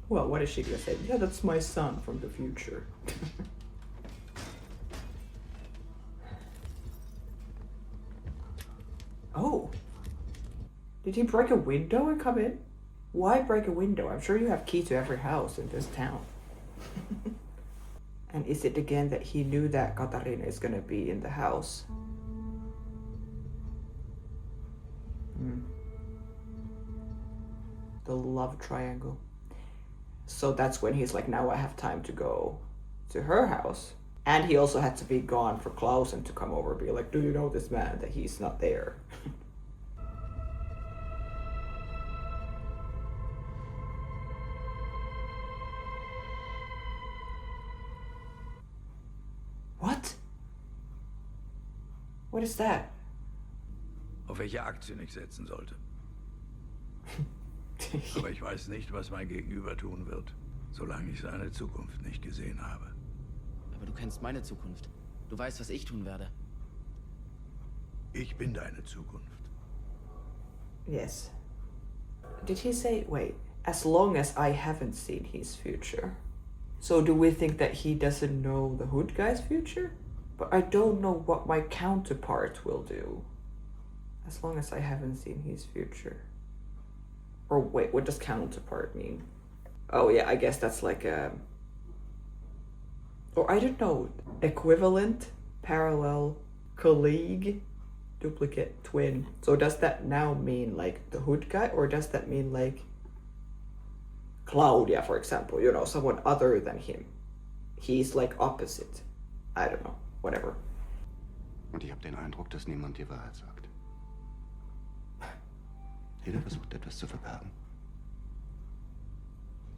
Well, what is she gonna say? Yeah, that's my son from the future. Oh. Did he break a window and come in? Why break a window? I'm sure you have key to every house in this town. And is it again that he knew that Katarina is gonna be in the house? the love triangle. So that's when he's like, now I have time to go to her house. And he also had to be gone for Clausen to come over and be like, do you know this man, that he's not there? What? What is that? Auf welche Aktien ich setzen sollte. Aber ich weiß nicht, was mein Gegenüber tun wird, solange ich seine Zukunft nicht gesehen habe. Aber du kennst meine Zukunft. Du weißt, was ich tun werde. Ich bin deine Zukunft. Yes. Did he say, wait, as long as I haven't seen his future? So do we think that he doesn't know the hood guy's future? But I don't know what my counterpart will do. As long as I haven't seen his future. Or wait, what does counterpart mean? Oh yeah, I guess that's like a... Or I don't know, equivalent, parallel, colleague, duplicate, twin. So does that now mean like the hood guy, or does that mean like Claudia, for example, you know, someone other than him? He's like opposite. I don't know, whatever. Und ich habe den Eindruck, dass niemand die Wahrheit sagt. Jeder versucht, etwas zu verbergen.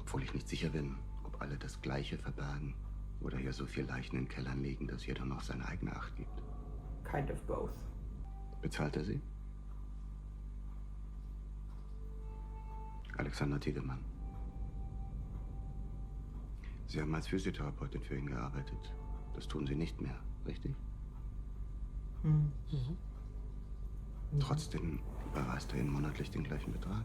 Obwohl ich nicht sicher bin, ob alle das Gleiche verbergen oder hier so viel Leichen in Kellern liegen, dass jeder noch seine eigene Acht gibt. Kind of both. Bezahlt er sie? Alexander Tiedemann. Sie haben als Physiotherapeutin für ihn gearbeitet. Das tun Sie nicht mehr, richtig? Mhm. Trotzdem überweist er Ihnen monatlich den gleichen Betrag.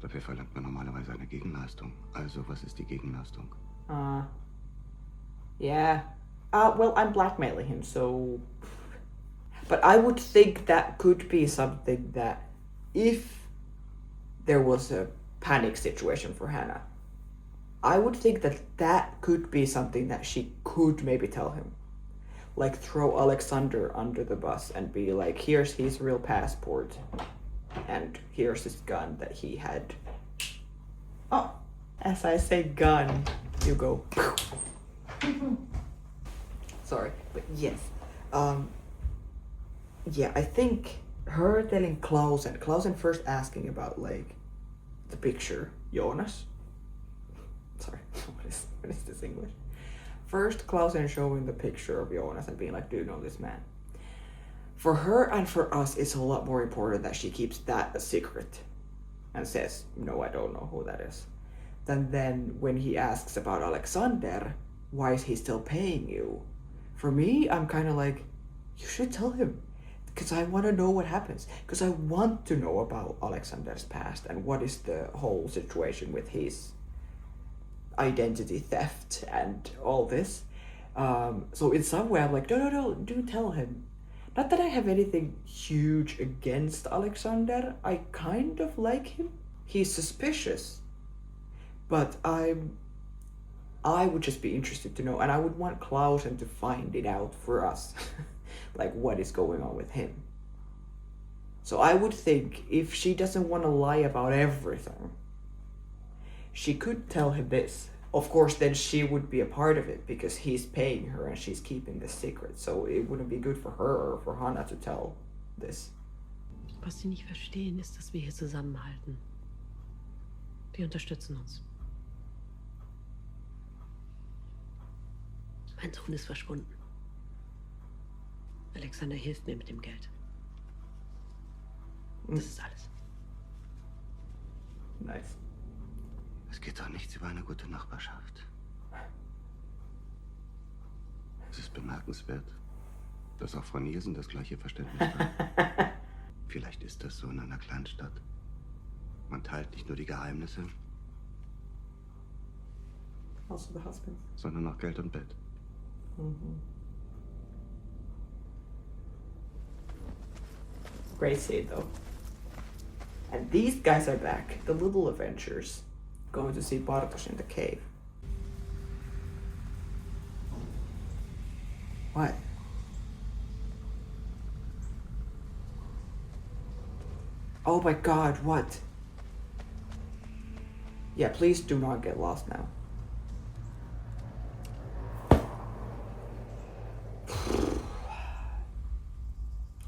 Dafür verlangt man normalerweise eine Gegenleistung. Also, was ist die Gegenleistung? Yeah. Well, I'm blackmailing him, so... But I would think that could be something that, if there was a panic situation for Hannah, I would think that that could be something that she could maybe tell him. Like, throw Alexander under the bus and be like, here's his real passport, and here's his gun that he had. Oh, as I say gun, you go. Sorry, but yes. Yeah, I think her telling Clausen first asking about like the picture, Jonas. Sorry, what is this English? First, Clausen showing the picture of Jonas and being like, do you know this man? For her and for us, it's a lot more important that she keeps that a secret and says, no, I don't know who that is. Than then when he asks about Alexander, why is he still paying you? For me, I'm kind of like, you should tell him. Because I want to know what happens. Because I want to know about Alexander's past and what is the whole situation with his identity theft and all this. So in some way I'm like, no, do tell him. Not that I have anything huge against Alexander. I kind of like him. He's suspicious. But I would just be interested to know, and I would want Clausen to find it out for us. Like what is going on with him. So I would think if she doesn't want to lie about everything, she could tell him this. Of course, then she would be a part of it because he's paying her and she's keeping the secret. So it wouldn't be good for her or for Hannah to tell this. Was sie nicht verstehen, ist, dass wir hier zusammenhalten. Wir unterstützen uns. Mein Sohn ist verschwunden. Alexander hilft mir mit dem Geld. Das ist alles. Nice. Es geht doch nichts über eine gute Nachbarschaft. Es ist bemerkenswert, dass auch Frau Nielsen das gleiche Verständnis hat. Vielleicht ist das so in einer Kleinstadt. Man teilt nicht nur die Geheimnisse, Also the husband. sondern auch Geld und Bett. Great scene though. And these guys are back, the little adventures, going to see Bartosz in the cave. What? Oh my god, what? Yeah, please do not get lost now.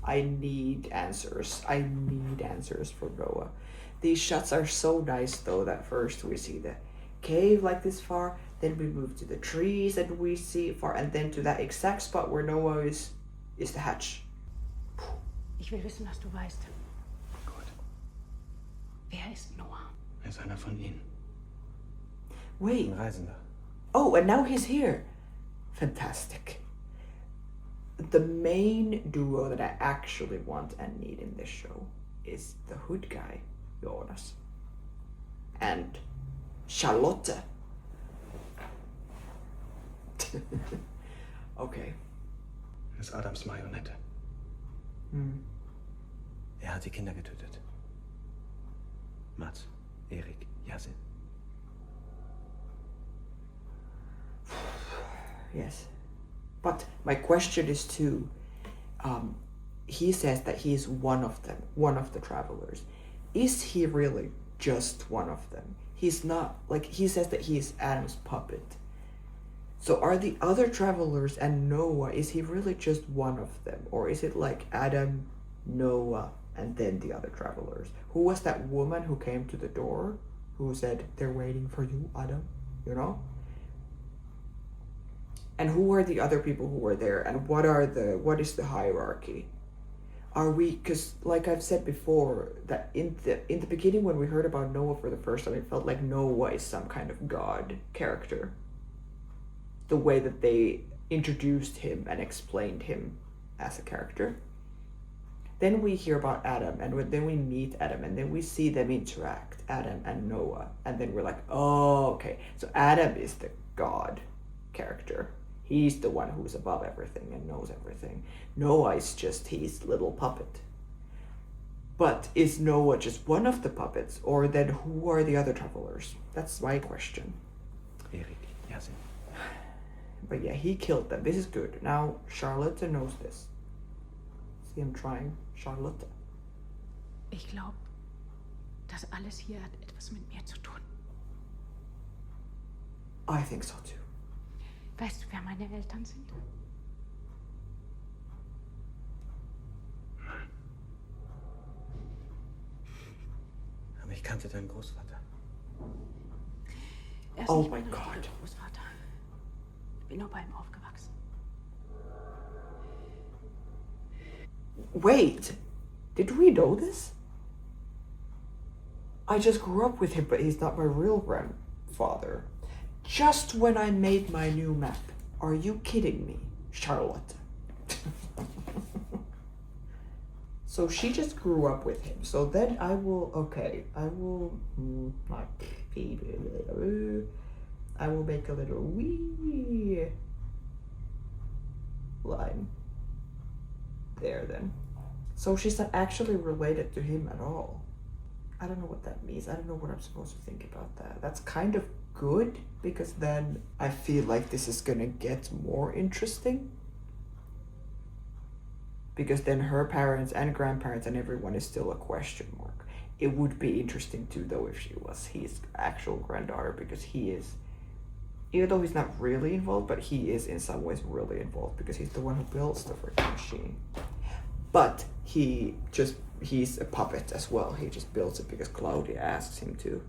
I need answers. I need answers for Noah. These shots are so nice though, that first we see the cave like this far, then we move to the trees and we see far, and then to that exact spot where Noah is the hatch. Ich will wissen, was du weißt. Gut. Wer ist Noah? Er ist einer von ihnen. Wait. Ein Reisender. Oh, and now he's here. Fantastic. The main duo that I actually want and need in this show is the hood guy, Jonas, and Charlotte. Okay. Er ist Adams Marionette. Er hat die Kinder getötet. Mats, Erik, Yasin. Yes. But my question is too, he says that he is one of them, one of the travelers. Is he really just one of them? He's not, like, he says that he is Adam's puppet. So are the other travelers and Noah, is he really just one of them? Or is it like Adam, Noah, and then the other travelers? Who was that woman who came to the door, who said, they're waiting for you, Adam, you know? And who are the other people who were there, and what is the hierarchy? Are we, because like I've said before, that in the beginning when we heard about Noah for the first time, it felt like Noah is some kind of god character. The way that they introduced him and explained him as a character. Then we hear about Adam, and then we meet Adam, and then we see them interact, Adam and Noah, and then we're like, oh, okay, so Adam is the god character. He's the one who's above everything and knows everything. Noah is just his little puppet. But is Noah just one of the puppets, or then who are the other travelers? That's my question. Erik, Yasin. But yeah, he killed them. This is good. Now Charlotte knows this. See him trying. Charlotte. Ich glaube, das alles hier hat etwas mit mir zu tun. I think so too. Weißt du, wer meine Eltern sind? Aber ich kannte deinen Großvater. Er ist Oh nicht my mein God. richtiger Großvater. Ich bin nur bei ihm aufgewachsen. Wait, did we know this? I just grew up with him, but he's not my real grandfather. Just when I made my new map. Are you kidding me, Charlotte? So she just grew up with him. So then I will make a little wee line there then. So she's not actually related to him at all. I don't know what that means. I don't know what I'm supposed to think about that. That's kind of good, because then I feel like this is gonna get more interesting. Because then her parents and grandparents and everyone is still a question mark. It would be interesting too though if she was his actual granddaughter, because he is, even though he's not really involved, but he is in some ways really involved because he's the one who builds the freaking machine. But he's a puppet as well. He just builds it because Claudia asks him to.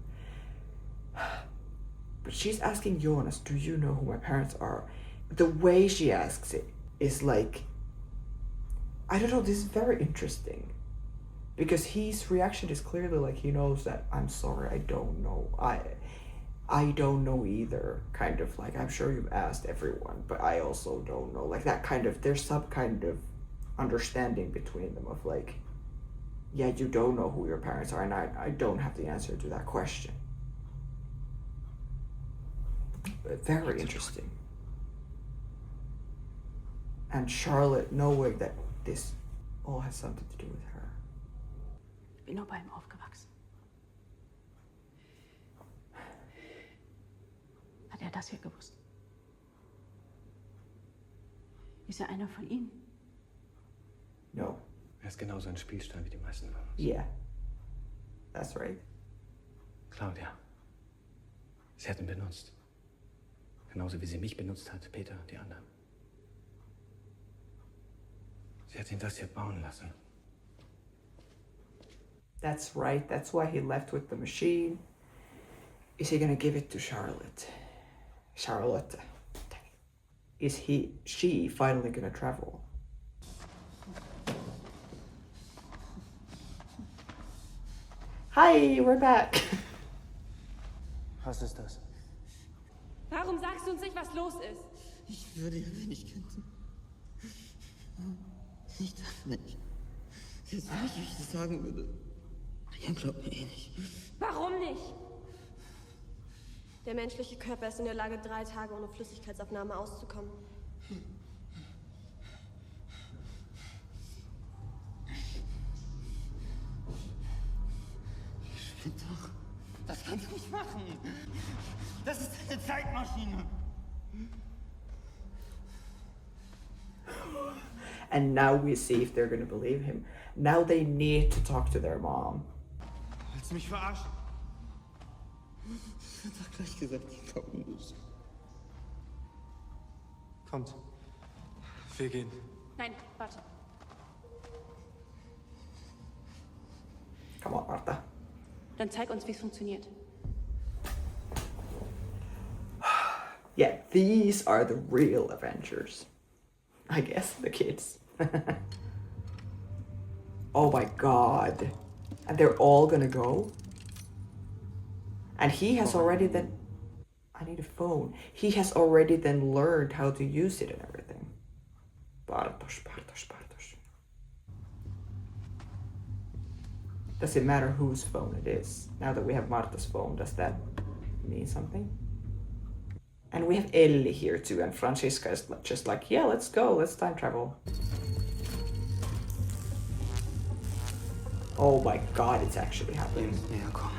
But she's asking Jonas, do you know who my parents are? The way she asks it is like, I don't know, this is very interesting. Because his reaction is clearly like he knows that, I'm sorry, I don't know. I don't know either. Kind of like, I'm sure you've asked everyone, but I also don't know. Like that kind of, there's some kind of understanding between them of like, yeah, you don't know who your parents are, and I don't have the answer to that question. Very interesting. And Charlotte knowing that this all has something to do with her. Ich bin nur bei ihm aufgewachsen. Hat er das hier gewusst? Ist er einer von ihnen? No. Er ist genauso ein Spielstein wie die meisten von uns. Yeah. That's right. Claudia. Sie hat ihn benutzt. Genauso wie sie mich benutzt hat, Peter, die anderen. Sie hat ihn das hier bauen lassen. That's right, that's why he left with the machine. Is he gonna give it to Charlotte? Charlotte. Is she finally gonna travel? Hi, we're back. Was ist das? Warum sagst du uns nicht, was los ist? Ich würde ja wenig kämpfen. Ich darf nicht. Jetzt weiß ich, wie ich das sagen würde. Ihr glaubt mir eh nicht. Warum nicht? Der menschliche Körper ist in der Lage, 3 Tage ohne Flüssigkeitsaufnahme auszukommen. Spinnt doch. Das kannst du nicht machen. Das ist eine Zeitmaschine. And now we see if they're gonna believe him. Now they need to talk to their mom. Willst du mich verarschen? Ich hab doch gleich gesagt, ich glaube nicht. Kommt. Wir gehen. Nein, warte. Come on, Martha. Dann zeig uns, wie es funktioniert. Yeah, these are the real Avengers. I guess the kids. Oh my god. And they're all gonna go? And he has already then... I need a phone. He has already then learned how to use it and everything. Bartosz. Does it matter whose phone it is? Now that we have Marta's phone, does that mean something? And we have Ellie here too, and Franziska is just like, yeah, let's go, let's time travel. Oh my god, it's actually happening. Näher kommen.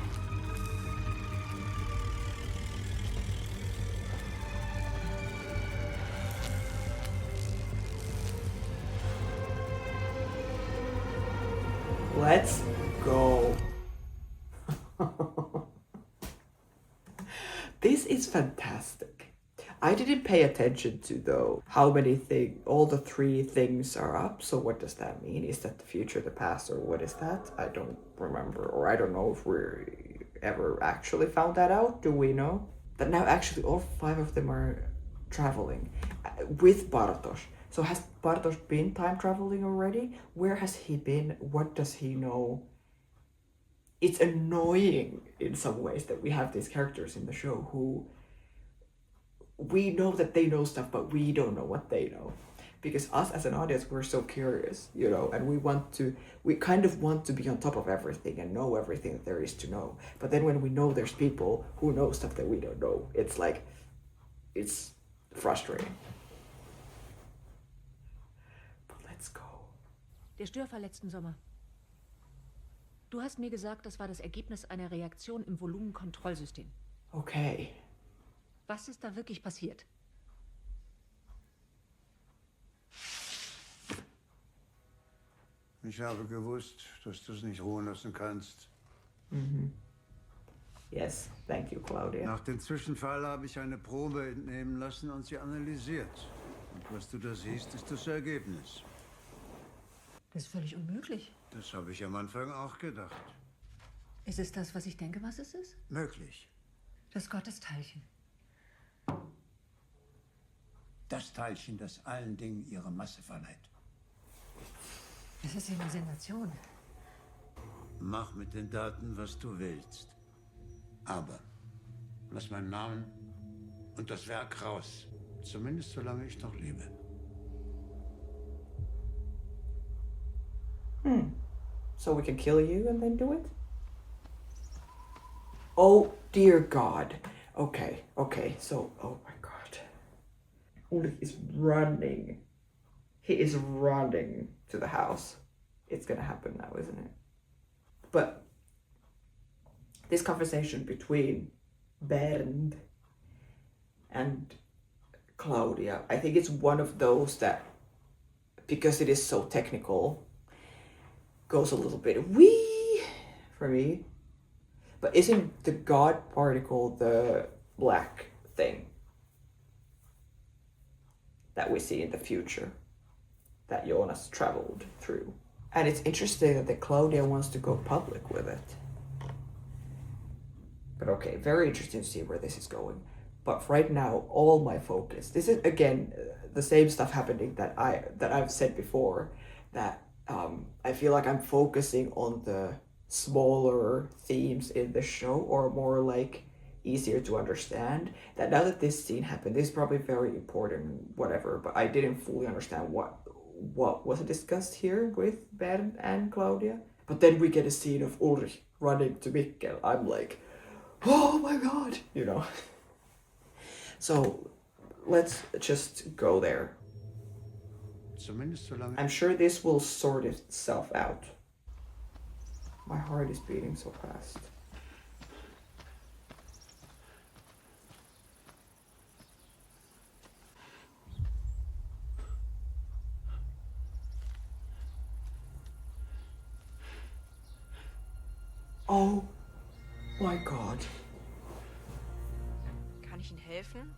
Let's go. This is fantastic. I didn't pay attention to though how many things, all the 3 things are up. So what does that mean? Is that the future, the past, or what is that? I don't remember, or I don't know if we ever actually found that out. Do we know? That now actually all 5 of them are traveling with Bartosz. So has Bartosz been time traveling already? Where has he been? What does he know? It's annoying in some ways that we have these characters in the show who we know that they know stuff, but we don't know what they know. Because us as an audience, we're so curious, you know, and we kind of want to be on top of everything and know everything that there is to know. But then when we know there's people who know stuff that we don't know, it's like, it's frustrating. But let's go. Der Störfall letzten Sommer. Du hast mir gesagt, das war das Ergebnis einer Reaktion im Volumenkontrollsystem. Okay. Was ist da wirklich passiert? Ich habe gewusst, dass du es nicht ruhen lassen kannst. Yes, thank you, Claudia. Nach dem Zwischenfall habe ich eine Probe entnehmen lassen und sie analysiert. Und was du da siehst, ist das Ergebnis. Das ist völlig unmöglich. Das habe ich am Anfang auch gedacht. Ist es das, was ich denke, was es ist? Möglich. Das Gottesteilchen. Das Teilchen, das allen Dingen ihre Masse verleiht. Das ist ja eine Sensation. Mach mit den Daten, was du willst. Aber lass meinen Namen und das Werk raus. Zumindest solange ich noch lebe. So we can kill you and then do it? Oh dear God. Okay, so, oh my God. Ulrich is running. He is running to the house. It's gonna happen now, isn't it? But this conversation between Bernd and Claudia, I think it's one of those that, because it is so technical, goes a little bit wee for me. But isn't the God particle the black thing that we see in the future that Jonas traveled through. And it's interesting that Claudia wants to go public with it. But okay, very interesting to see where this is going. But right now, all my focus, this is again the same stuff happening that I've said before, that I feel like I'm focusing on the smaller themes in the show, or more like easier to understand. That now that this scene happened, this is probably very important, whatever, but I didn't fully understand what was discussed here with Ben and Claudia. But then we get a scene of Ulrich running to Mikkel. I'm like, oh my god, you know. So let's just go there. I'm sure this will sort itself out. My heart is beating so fast. Oh my god. Kann ich Ihnen helfen?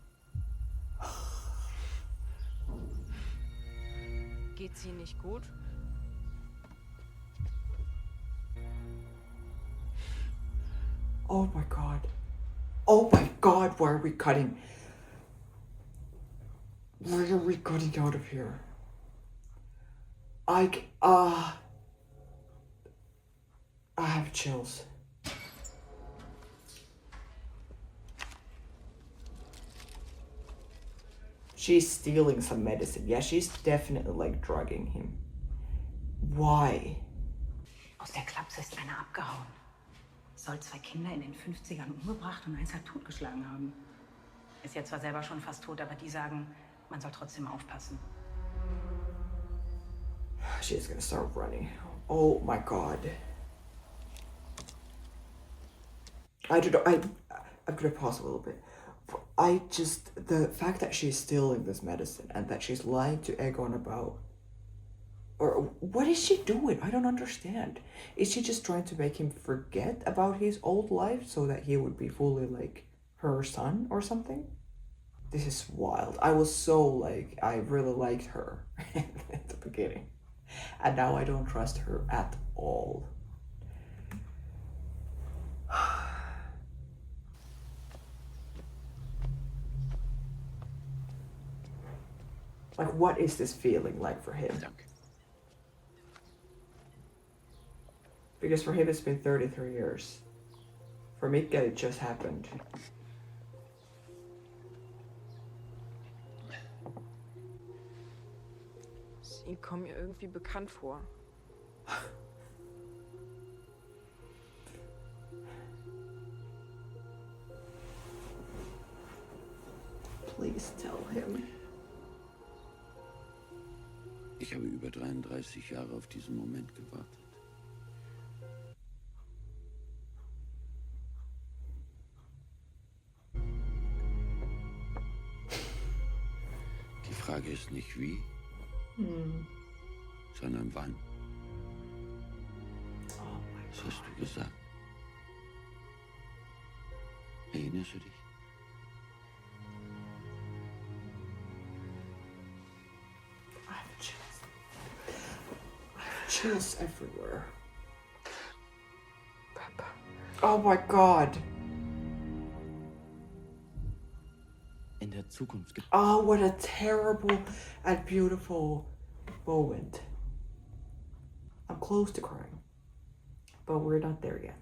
Geht's Ihnen nicht gut? Oh my god. Oh my god, why are we cutting? Why are we cutting out of here? I have chills. She's stealing some medicine. Yeah, she's definitely like drugging him. Why? Aus der Klapse ist einer abgehauen. Soll 2 Kinder in den 50ern umgebracht und eins hat totgeschlagen haben. Ist jetzt zwar selber schon fast tot, aber die sagen, man soll trotzdem aufpassen. She's gonna start running. Oh my god. I'm gonna pause a little bit. The fact that she's stealing this medicine and that she's lying to Egon about, or what is she doing? I don't understand. Is she just trying to make him forget about his old life so that he would be fully like her son or something? This is wild. I was so like, I really liked her at the beginning. And now I don't trust her at all. Like, what is this feeling like for him? Because for him it's been 33 years. For Mikkel it just happened. Sie kommen mir irgendwie bekannt vor. Please tell him. Ich habe über 33 Jahre auf diesen Moment gewartet. Die Frage ist nicht wie, sondern wann. Was hast du gesagt? Erinnerst du dich? Chills everywhere. Oh my god. In der Zukunft gibt Oh, what a terrible and beautiful moment. I'm close to crying, but we're not there yet.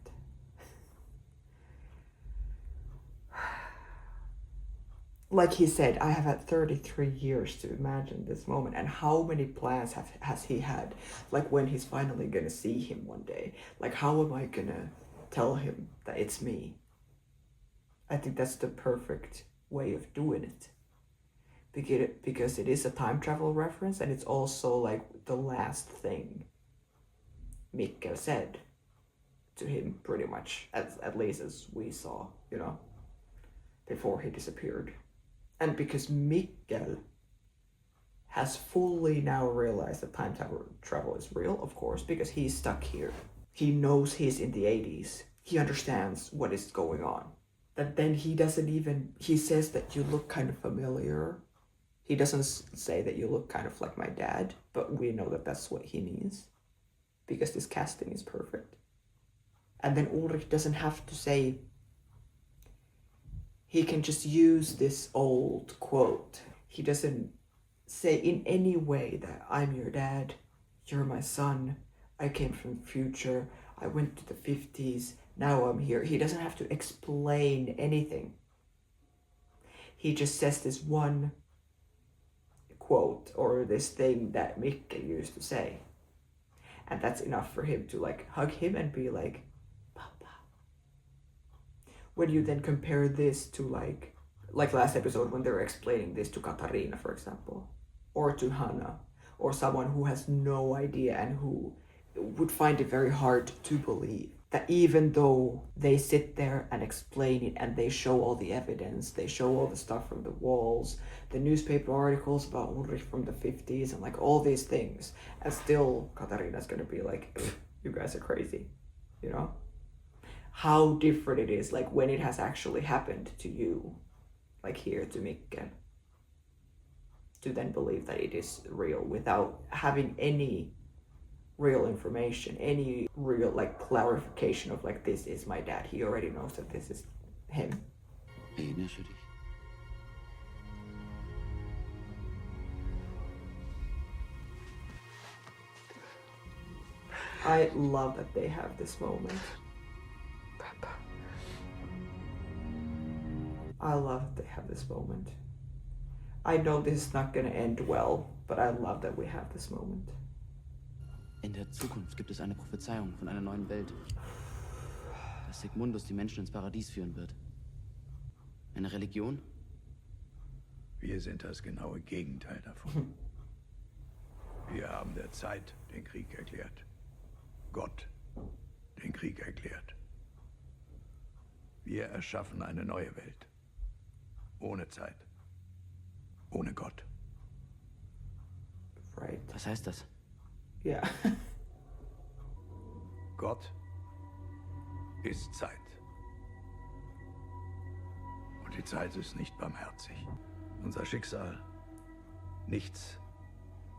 Like he said, I have had 33 years to imagine this moment, and how many plans has he had? Like when he's finally gonna see him one day. Like how am I gonna tell him that it's me? I think that's the perfect way of doing it. Because it is a time travel reference, and it's also like the last thing Mikkel said to him, pretty much, at least as we saw, you know, before he disappeared. And because Mikkel has fully now realized that time travel is real, of course, because he's stuck here. He knows he's in the 80s. He understands what is going on. that then he says that you look kind of familiar. He doesn't say that you look kind of like my dad, but we know that that's what he means because this casting is perfect. And then Ulrich doesn't have to say, he can just use this old quote. He doesn't say in any way that I'm your dad, you're my son, I came from the future, I went to the 50s, now I'm here. He doesn't have to explain anything. He just says this one quote or this thing that Mikkel used to say. And that's enough for him to like hug him and be like, Papa. When you then compare this to like last episode when they were explaining this to Katarina, for example, or to Hannah, or someone who has no idea and who would find it very hard to believe that even though they sit there and explain it and they show all the evidence, they show all the stuff from the walls, the newspaper articles about Ulrich from the 50s and like all these things, and still Katarina's gonna be like, you guys are crazy, you know? How different it is like when it has actually happened to you, like here to Mikkel, to then believe that it is real without having any real information, any real like clarification of like, this is my dad. He already knows that this is him. Erinnerst du dich? I love that they have this moment. I love that they have this moment. I know this is not gonna end well, but I love that we have this moment. In der Zukunft gibt es eine Prophezeiung von einer neuen Welt. Dass Sigmundus die Menschen ins Paradies führen wird. Eine Religion? Wir sind das genaue Gegenteil davon. Wir haben der Zeit den Krieg erklärt. Gott den Krieg erklärt. Wir erschaffen eine neue Welt. Ohne Zeit. Ohne Gott. Right. Was heißt das? Ja. Gott ist Zeit. Und die Zeit ist nicht barmherzig. Unser Schicksal nichts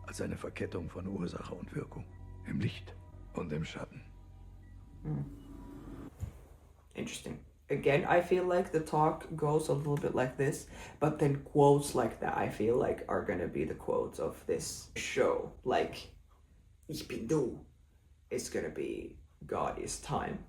als eine Verkettung von Ursache und Wirkung. Im Licht und im Schatten. Interesting. Again, I feel like the talk goes a little bit like this, but then quotes like that I feel like are gonna be the quotes of this show. Like, Ich bin du. It's gonna be God is time.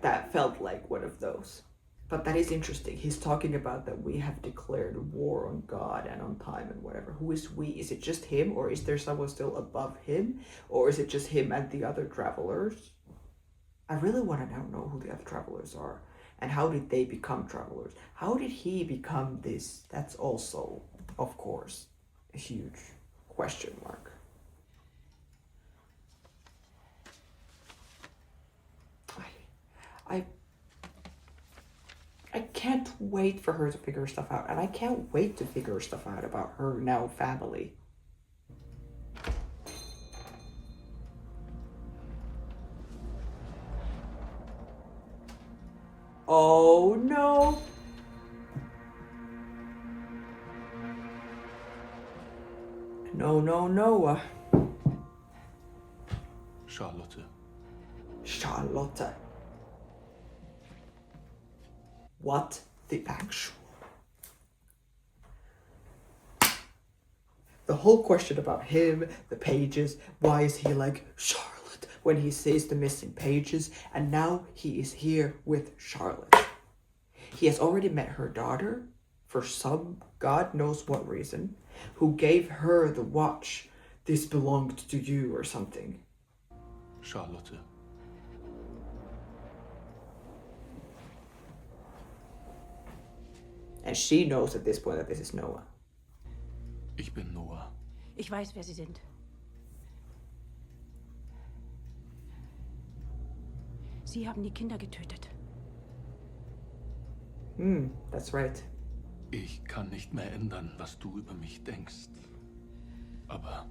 That felt like one of those. But that is interesting. He's talking about that we have declared war on God and on time and whatever. Who is we? Is it just him, or is there someone still above him? Or is it just him and the other travelers? I really want to now know who the other travelers are. And how did they become travelers? How did he become this? That's also, of course, a huge question mark. I can't wait for her to figure stuff out, and I can't wait to figure stuff out about her now family. Oh no! No, no, no. Charlotte. Charlotte. What the actual? The whole question about him, the pages, why is he like Charlotte when he sees the missing pages, and now he is here with Charlotte. He has already met her daughter, for some God knows what reason, who gave her the watch. This belonged to you or something. Charlotte. And she knows at this point that this is Noah. Ich bin Noah. Ich weiß, wer Sie sind. Sie haben die Kinder getötet. That's right. Ich kann nicht mehr ändern, was du über mich denkst. Aber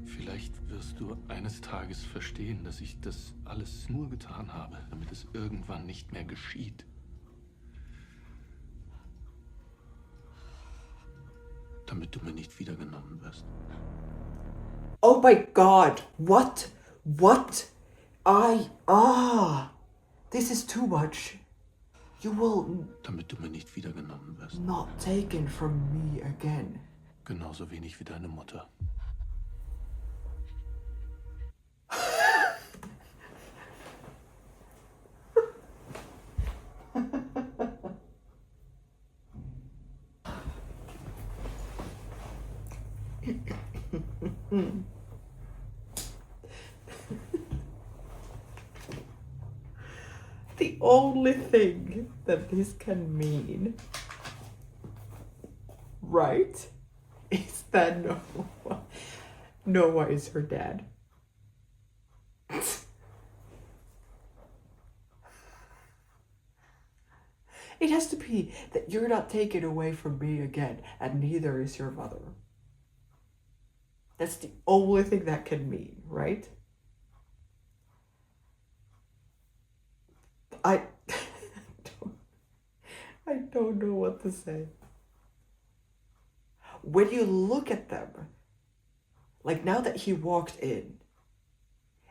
vielleicht wirst du eines Tages verstehen, dass ich das alles nur getan habe, damit es irgendwann nicht mehr geschieht. Damit du mir nicht wieder genommen wirst. Oh my god, what? What? This is too much. You will Damit du mir nicht wieder genommen wirst. not taken from me again. Genauso wenig wie deine Mutter. The only thing that this can mean, right, is that Noah is her dad. It has to be that you're not taken away from me again, and neither is your mother. That's the only thing that can mean, right? I don't know what to say. When you look at them, like now that he walked in,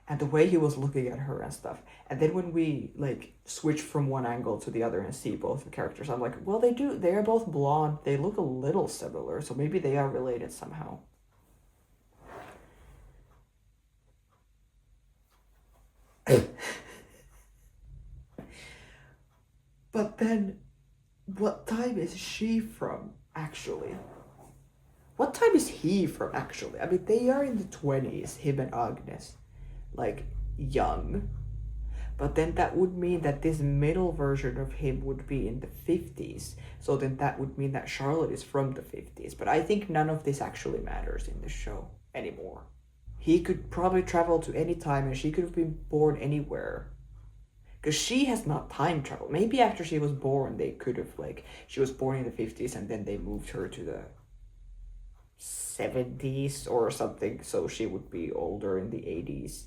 and the way he was looking at her and stuff, and then when we like switch from one angle to the other and see both the characters, I'm like, well, they are both blonde, they look a little similar, so maybe they are related somehow. But then, what time is she from, actually? What time is he from, actually? I mean, they are in the 20s, him and Agnes. Like, young. But then that would mean that this middle version of him would be in the 50s. So then that would mean that Charlotte is from the 50s. But I think none of this actually matters in the show anymore. He could probably travel to any time and she could have been born anywhere. Because she has not time traveled. Maybe after she was born, they could have, like, she was born in the 50s and then they moved her to the 70s or something. So she would be older in the 80s.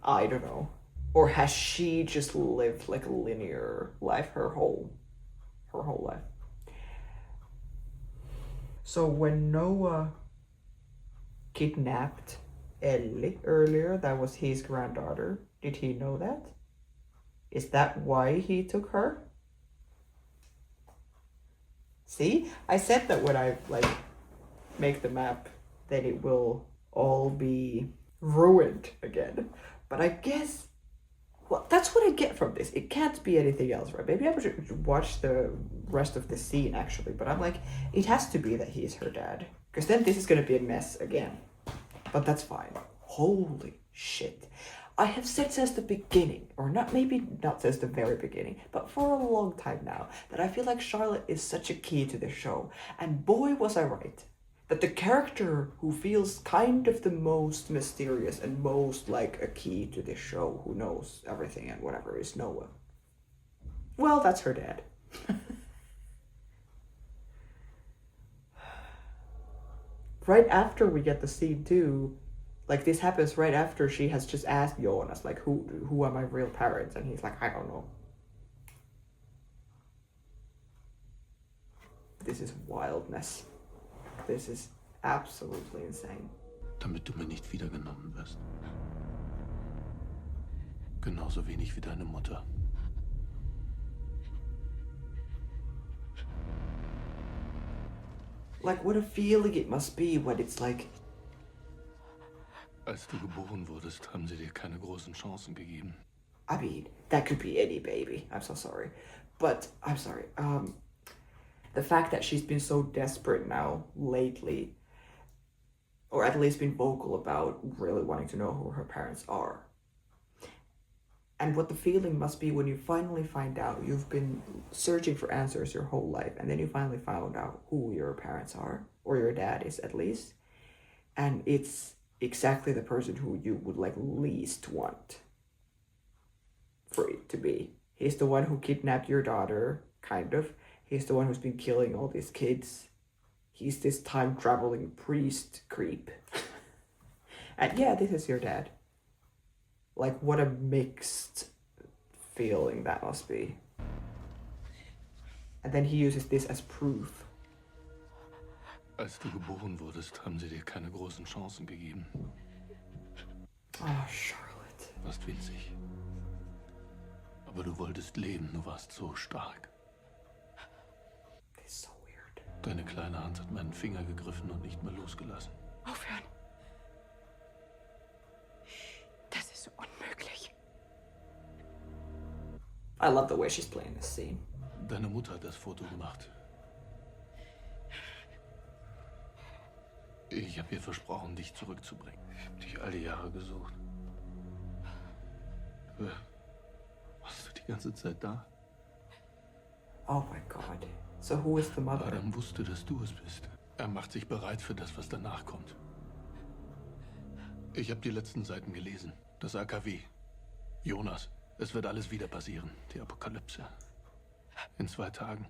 I don't know. Or has she just lived like a linear life her whole life? So when Noah kidnapped Ellie earlier, that was his granddaughter. Did he know that? Is that why he took her? See? I said that when I like make the map, then it will all be ruined again. But I guess, well, that's what I get from this. It can't be anything else, right? Maybe I should watch the rest of the scene, actually. But I'm like, it has to be that he's her dad. Because then this is going to be a mess again. But that's fine. Holy shit. I have said since the beginning, or not, maybe not since the very beginning, but for a long time now, that I feel like Charlotte is such a key to the show. And boy, was I right. That the character who feels kind of the most mysterious and most like a key to this show, who knows everything and whatever, is Noah. Well, that's her dad. Right after we get the scene too, like this happens right after she has just asked Jonas, like, who are my real parents? And he's like, I don't know. This is wildness. This is absolutely insane. Damit du mir nicht wieder genommen wirst. Genauso wenig wie deine Mutter. Like, what a feeling it must be when it's like... Als du geboren wurdest, haben sie dir keine großen Chancen gegeben. I mean, that could be any baby. I'm so sorry. But, I'm sorry. The fact that she's been so desperate now, lately, or at least been vocal about really wanting to know who her parents are. And what the feeling must be when you finally find out. You've been searching for answers your whole life, and then you finally found out who your parents are, or your dad is at least. And it's exactly the person who you would like least want for it to be. He's the one who kidnapped your daughter, kind of. He's the one who's been killing all these kids. He's this time-traveling priest creep. And yeah, this is your dad. Like, what a mixed feeling that must be. And then he uses this as proof. Als du geboren wurdest, haben sie dir keine großen Chancen gegeben. Oh, Charlotte. Warst winzig. Aber du wolltest leben, du warst so stark. That's so weird. Deine kleine Hand hat meinen Finger gegriffen und nicht mehr losgelassen. Aufhören. Das ist unmöglich. I love the way she's playing this scene. Deine Mutter hat das Foto gemacht. Ich habe ihr versprochen, dich zurückzubringen. Ich habe dich all die Jahre gesucht. Warst du die ganze Zeit da? Oh my God. So who is the mother? Adam wusste, dass du es bist. Er macht sich bereit für das, was danach kommt. Ich habe die letzten Seiten gelesen. Das AKW. Jonas. Es wird alles wieder passieren. Die Apokalypse. In 2 Tagen.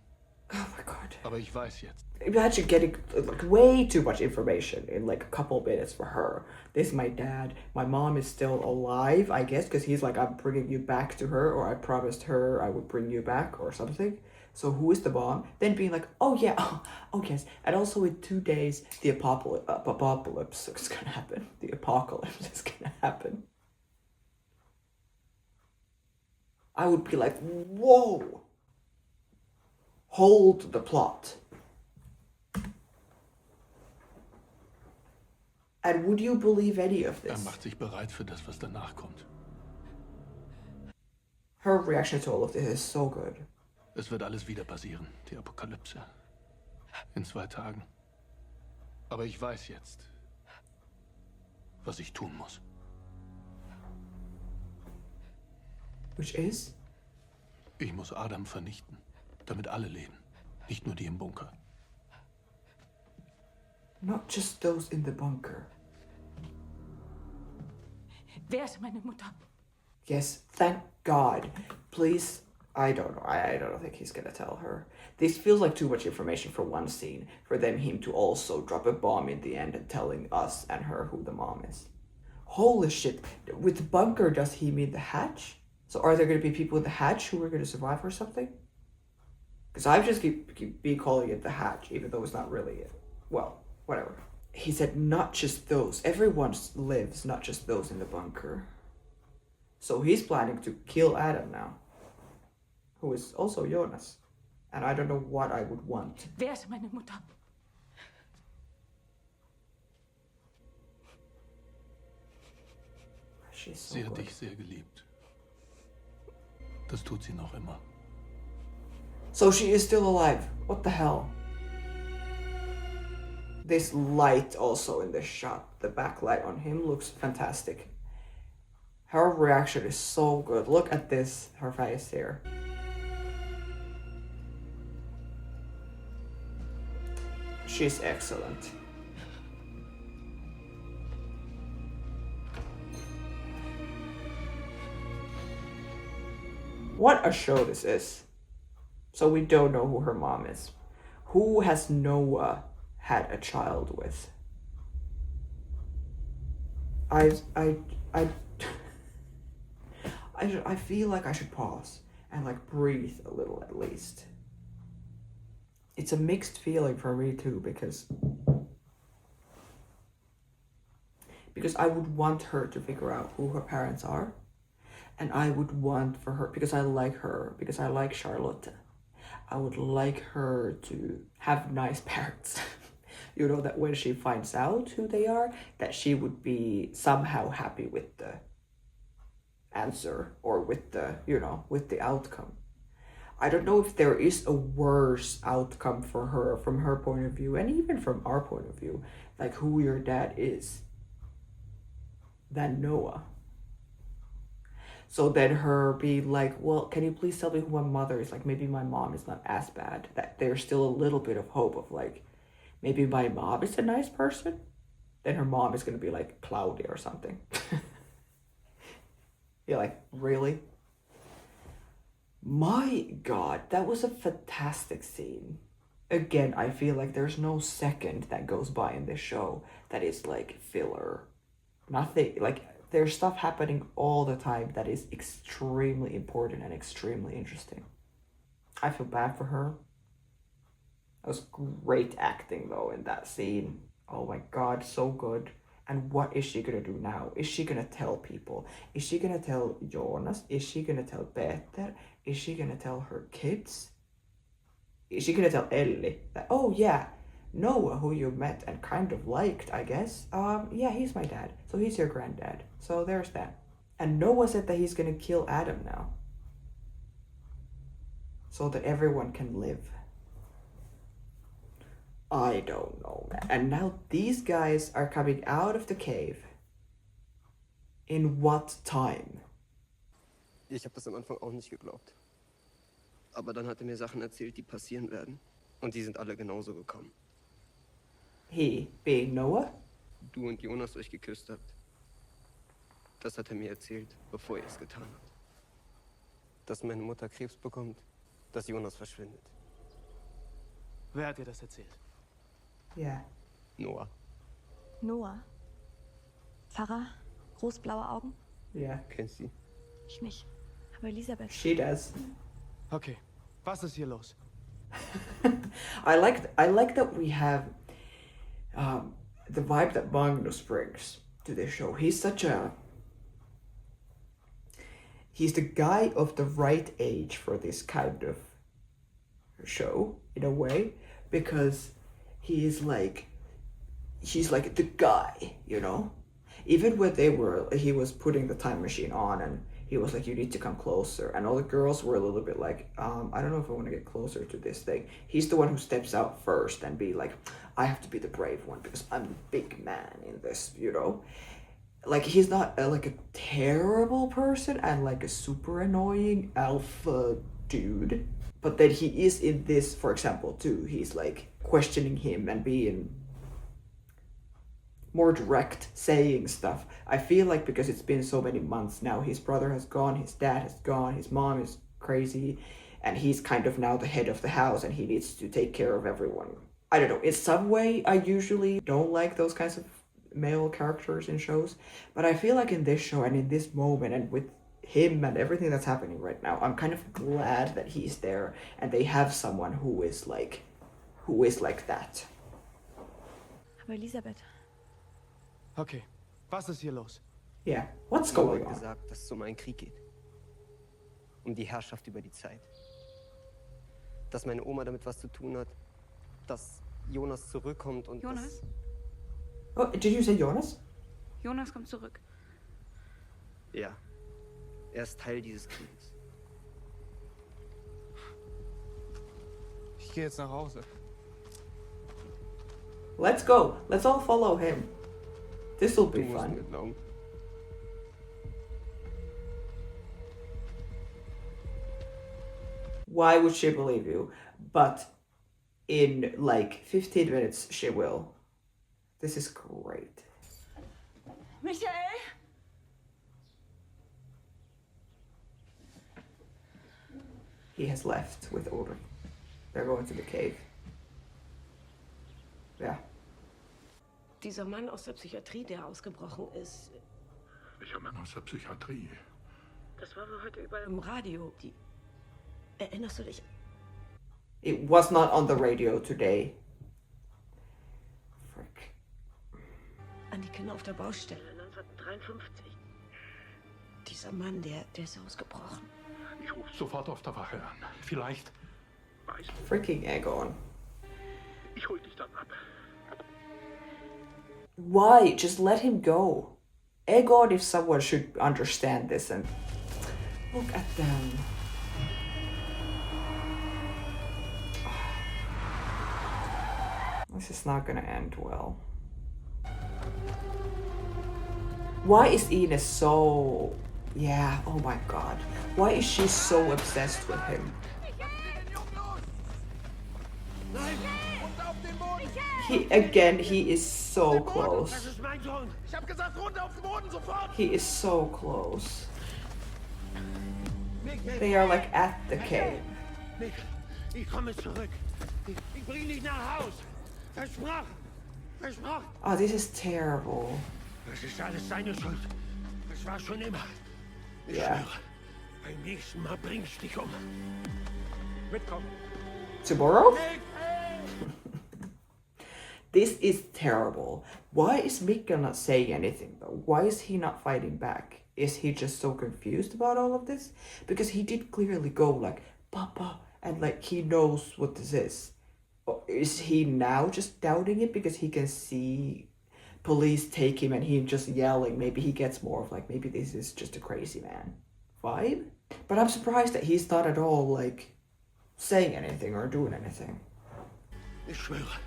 Oh my God. Aber ich weiß jetzt. Imagine getting like way too much information in like a couple minutes for her. This is my dad. My mom is still alive, I guess, because he's like, I'm bringing you back to her, or I promised her I would bring you back, or something. So who is the mom? Then being like, oh yeah, oh yes. And also in 2 days, the apocalypse is gonna happen. The apocalypse is gonna happen. I would be like, whoa. Hold the plot. And would you believe any of Er this? macht sich bereit für das, was danach kommt. Her reaction to all of this is so good. Es wird alles wieder passieren. Die Apokalypse. In 2 Tagen. Aber ich weiß jetzt, was ich tun muss. Which is? Ich muss Adam vernichten, damit alle leben. Nicht nur die im Bunker. Not just those in the bunker. Wer ist meine Mutter? Yes, thank God. Please, I don't know. I don't think he's gonna tell her. This feels like too much information for one scene, for him to also drop a bomb in the end and telling us and her who the mom is. Holy shit. With bunker, does he mean the hatch? So are there gonna be people in the hatch who are gonna survive or something? Because I just keep calling it the hatch, even though it's not really it. Well, whatever. He said not just those. Everyone lives, not just those in the bunker. So he's planning to kill Adam now. Who is also Jonas. And I don't know what I would want. Wer ist meine Mutter? She's so Sie hat good. dich sehr geliebt. Das tut sie noch immer. So she is still alive. What the hell? This light also in this shot, the backlight on him looks fantastic. Her reaction is so good. Look at this, her face here. She's excellent. What a show this is. So we don't know who her mom is. Who has Noah had a child with? I feel like I should pause and like breathe a little at least. It's a mixed feeling for me too, because I would want her to figure out who her parents are, and I would want for her, because I like her, because I like Charlotte, I would like her to have nice parents. You know, that when she finds out who they are, that she would be somehow happy with the answer, or with the, you know, with the outcome. I don't know if there is a worse outcome for her from her point of view, and even from our point of view, like who your dad is, than Noah. So then her being like, well, can you please tell me who my mother is? Like, maybe my mom is not as bad. That there's still a little bit of hope of like, maybe my mom is a nice person. Then her mom is going to be like cloudy or something. You're like, really? My God, that was a fantastic scene. Again, I feel like there's no second that goes by in this show that is like filler. Nothing, like there's stuff happening all the time that is extremely important and extremely interesting. I feel bad for her. That was great acting though in that scene. Oh my god, so good. And what is she gonna do now? Is she gonna tell people? Is she gonna tell Jonas? Is she gonna tell Peter? Is she gonna tell her kids? Is she gonna tell Ellie that, oh yeah, Noah, who you met and kind of liked, I guess, yeah, he's my dad. So he's your granddad. So there's that. And Noah said that he's gonna kill Adam now. So that everyone can live. I don't know, man. And now these guys are coming out of the cave. In what time? Ich habe das am Anfang auch nicht geglaubt. Aber dann hat er mir Sachen erzählt, die passieren werden. Und die sind alle genauso gekommen. He, being Noah? Du und Jonas euch geküsst habt. Das hat er mir erzählt, bevor ihr es getan habt. Dass meine Mutter Krebs bekommt, dass Jonas verschwindet. Wer hat dir das erzählt? Ja. Noah. Noah? Pfarrer? Großblaue Augen? Ja. Kennst du? Ich nicht. Aber Elisabeth. She does. Okay, was ist hier los? I like that we have the vibe that Magnus brings to this show. He's the guy of the right age for this kind of show, in a way, because he's like the guy, you know? Even when he was putting the time machine on and he was like, you need to come closer. And all the girls were a little bit like, I don't know if I want to get closer to this thing. He's the one who steps out first and be like, I have to be the brave one because I'm the big man in this, you know? Like, he's not like a terrible person and like a super annoying alpha dude. But then he is in this, for example, too. He's like questioning him and being more direct, saying stuff. I feel like because it's been so many months now, his brother has gone, his dad has gone, his mom is crazy, and he's kind of now the head of the house and he needs to take care of everyone. I don't know, in some way I usually don't like those kinds of male characters in shows, but I feel like in this show and in this moment and with him and everything that's happening right now, I'm kind of glad that he's there and they have someone who is like that. Aber Elisabeth. Okay, was ist hier los? Yeah, what's going on? Gesagt, dass es um einen Krieg geht. Um die Herrschaft über die Zeit. Dass meine Oma damit was zu tun hat. Dass Jonas zurückkommt und Jonas? Oh, did you say Jonas? Jonas kommt zurück. Ja. Er ist Teil dieses Krieges. Ich gehe jetzt nach Hause. Let's go. Let's all follow him. This will be fun. Why would she believe you? But in like 15 minutes, she will. This is great. Michael? He has left with Ulrich. They're going to the cave. Yeah. Dieser Mann aus der Psychiatrie, der ausgebrochen ist. Welcher Mann aus der Psychiatrie? Das war wohl heute überall im Radio. Erinnerst du dich? It was not on the radio today. Frick. An die Kinder auf der Baustelle 1953. Dieser Mann, der ist ausgebrochen. Ich rufe sofort auf der Wache an. Vielleicht weiß. Freaking Egon. Ich hol dich dann ab. Why? Just let him go. Egon, if someone should understand this, and look at them. This is not gonna end well. Why is Ines so... Yeah, oh my god. Why is she so obsessed with him? He is so close. He is so close. They are like at the cave. Ich komme zurück. Ich bring dich nach Haus. Versprochen. Versprochen. Oh, this is terrible. Das ist alles seine Schuld. Das war schon immer. Ich Yeah. schwöre, beim nächsten Mal bring ich dich um. Mitkommen. Tomorrow? This is terrible. Why is Mikkel not saying anything though? Why is he not fighting back? Is he just so confused about all of this? Because he did clearly go like, Papa, and like he knows what this is. Or is he now just doubting it because he can see police take him and he just yelling? Maybe he gets more of like, maybe this is just a crazy man vibe. But I'm surprised that he's not at all like saying anything or doing anything. Ich schwöre,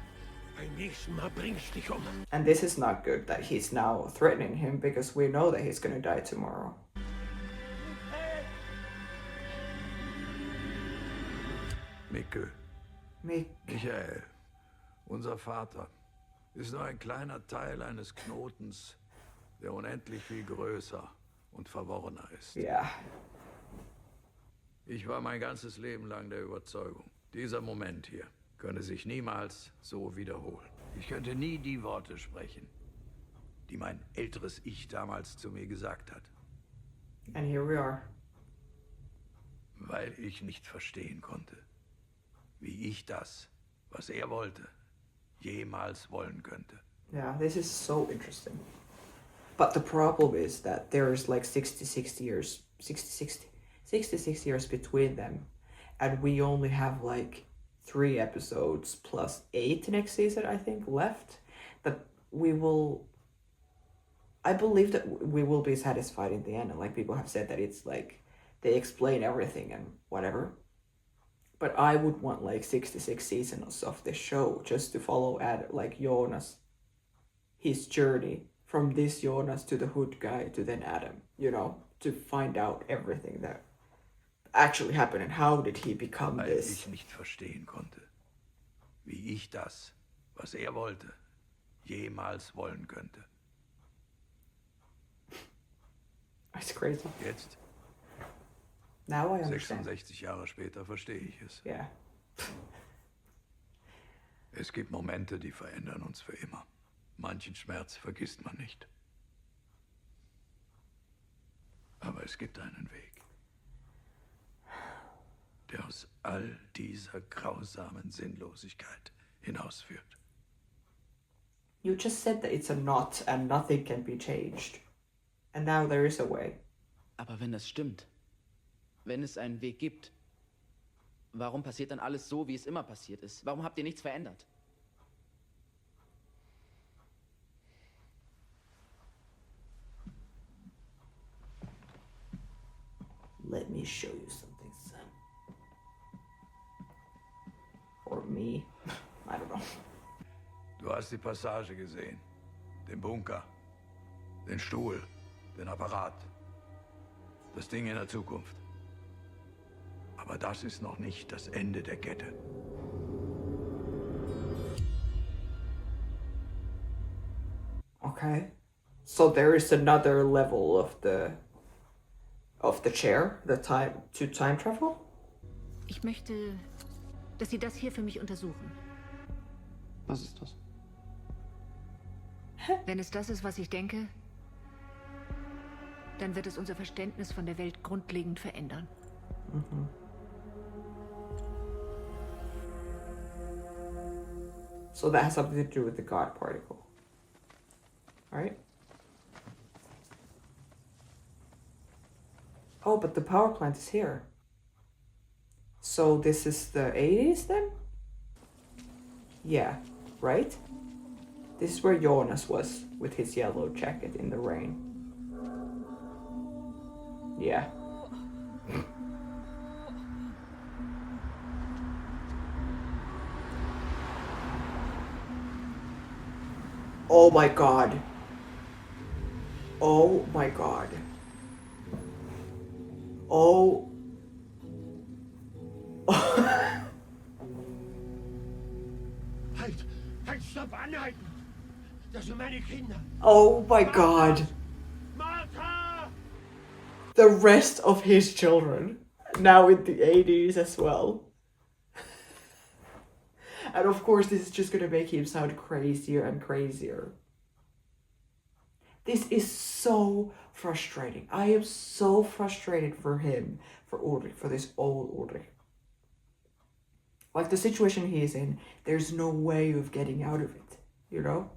beim nächsten Mal bring ich dich um. And this is not good that he's now threatening him because we know that he's gonna die tomorrow. Mikkel. Michael, unser Vater, ist nur ein kleiner Teil eines Knotens, der unendlich viel größer und verworrener ist. Ja. Ich war mein ganzes Leben lang der Überzeugung, dieser Moment hier könne sich niemals so wiederholen. Ich könnte nie die Worte sprechen, die mein älteres Ich damals zu mir gesagt hat. And here we are. Weil ich nicht verstehen konnte, wie ich das, was er wollte, jemals wollen könnte. Yeah, this is so interesting. But the problem is that there's like 66 years between them. And we only have like 3 episodes plus 8 next season, I think, left. That I believe that we will be satisfied in the end. And like people have said that it's like, they explain everything and whatever. But I would want like 66 seasons of the show just to follow like Jonas, his journey from this Jonas to the hood guy to then Adam, you know, to find out everything that actually happened and how did he become Weil this. ich nicht verstehen konnte, wie ich das, was er wollte, jemals wollen könnte. It's crazy. Jetzt, Now I understand. 66 Jahre später, verstehe ich es. Yeah. Es gibt Momente, die verändern uns für immer. Manchen Schmerz vergisst man nicht. Aber es gibt einen Weg, der aus all dieser grausamen Sinnlosigkeit hinausführt. You just said that it's a knot and nothing can be changed. And now there is a way. Aber wenn das stimmt, wenn es einen Weg gibt, warum passiert dann alles so, wie es immer passiert ist? Warum habt ihr nichts verändert? Let me show you something, son. Or me. I don't know. Du hast die Passage gesehen, den Bunker, den Stuhl, den Apparat, das Ding in der Zukunft. Aber das ist noch nicht das Ende der Kette. Okay. So there is another level of the chair, the time travel? Ich möchte, dass Sie das hier für mich untersuchen. Was ist das? Wenn es das ist, was ich denke, dann wird es unser Verständnis von der Welt grundlegend verändern. Mhm. So that has something to do with the God particle. Right? Oh, but the power plant is here. So this is the 80s then? Yeah, right? This is where Jonas was with his yellow jacket in the rain. Yeah. Oh my god. Oh my god. Oh. Halt! Halt, stopp, anhalten! Das sind meine Kinder! Oh my god. Martha! The rest of his children. Now in the 80s as well. And of course this is just gonna make him sound crazier and crazier. This is so frustrating. I am so frustrated for him, for Ulrich, for this old Ulrich. Like the situation he is in, there's no way of getting out of it. you know?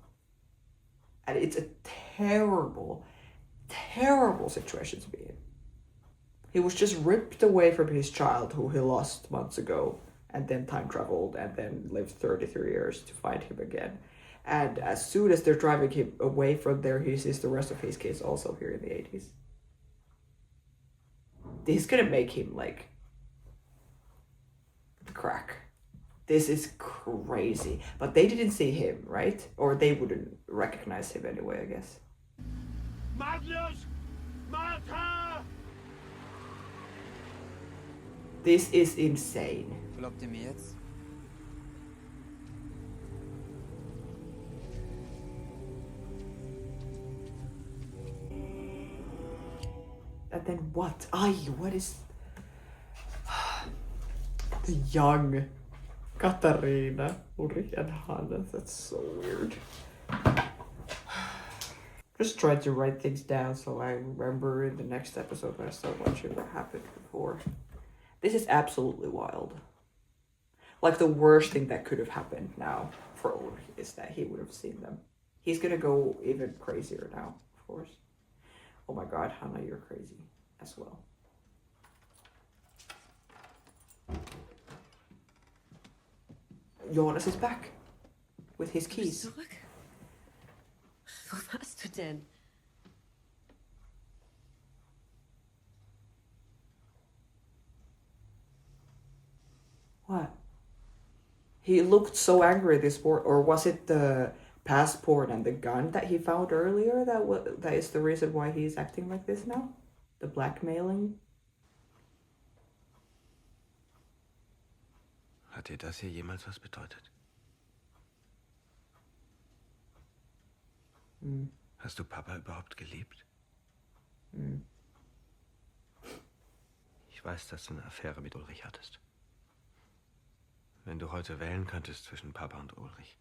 And it's a terrible, terrible situation to be in. He was just ripped away from his child, who he lost months ago, and then time traveled, and then lived 33 years to find him again. And as soon as they're driving him away from there, he sees the rest of his kids also here in the 80s. This is gonna make him like crack. This is crazy. But they didn't see him, right? Or they wouldn't recognize him anyway, I guess. Magnus! Martha! This is insane. Glaubt ihr mir jetzt? And then what? What is... The young Katarina, Ulrich and Hannes. That's so weird. Just trying to write things down so I remember in the next episode when I start watching what happened before. This is absolutely wild. Like, the worst thing that could have happened now for Ulrich is that he would have seen them. He's gonna go even crazier now, of course. Oh my god, Hannah, you're crazy as well. Jonas is back with his keys. Zurück? Wo warst du denn? What? He looked so angry this morning, or was it the passport and the gun that he found earlier that is the reason why he's acting like this now? The blackmailing? Hat dir das hier jemals was bedeutet? Hm. Hast du Papa überhaupt geliebt? Hm. Ich weiß, dass du eine Affäre mit Ulrich hattest. Wenn du heute wählen könntest zwischen Papa und Ulrich.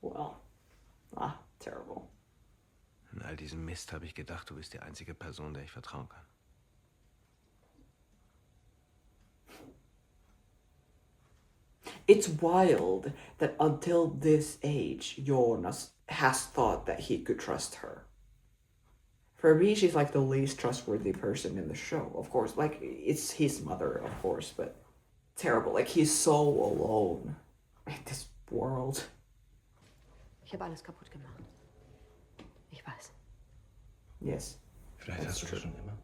Well, terrible. In all diesem Mist habe ich gedacht, du bist die einzige Person, der ich vertrauen kann. It's wild that until this age, Jonas has thought that he could trust her. For me, she's like the least trustworthy person in the show. Of course, like, it's his mother, of course, but terrible. Like, he's so alone in this world. Ich habe alles kaputt gemacht. Ich weiß. Yes. Vielleicht hast du das schon immer.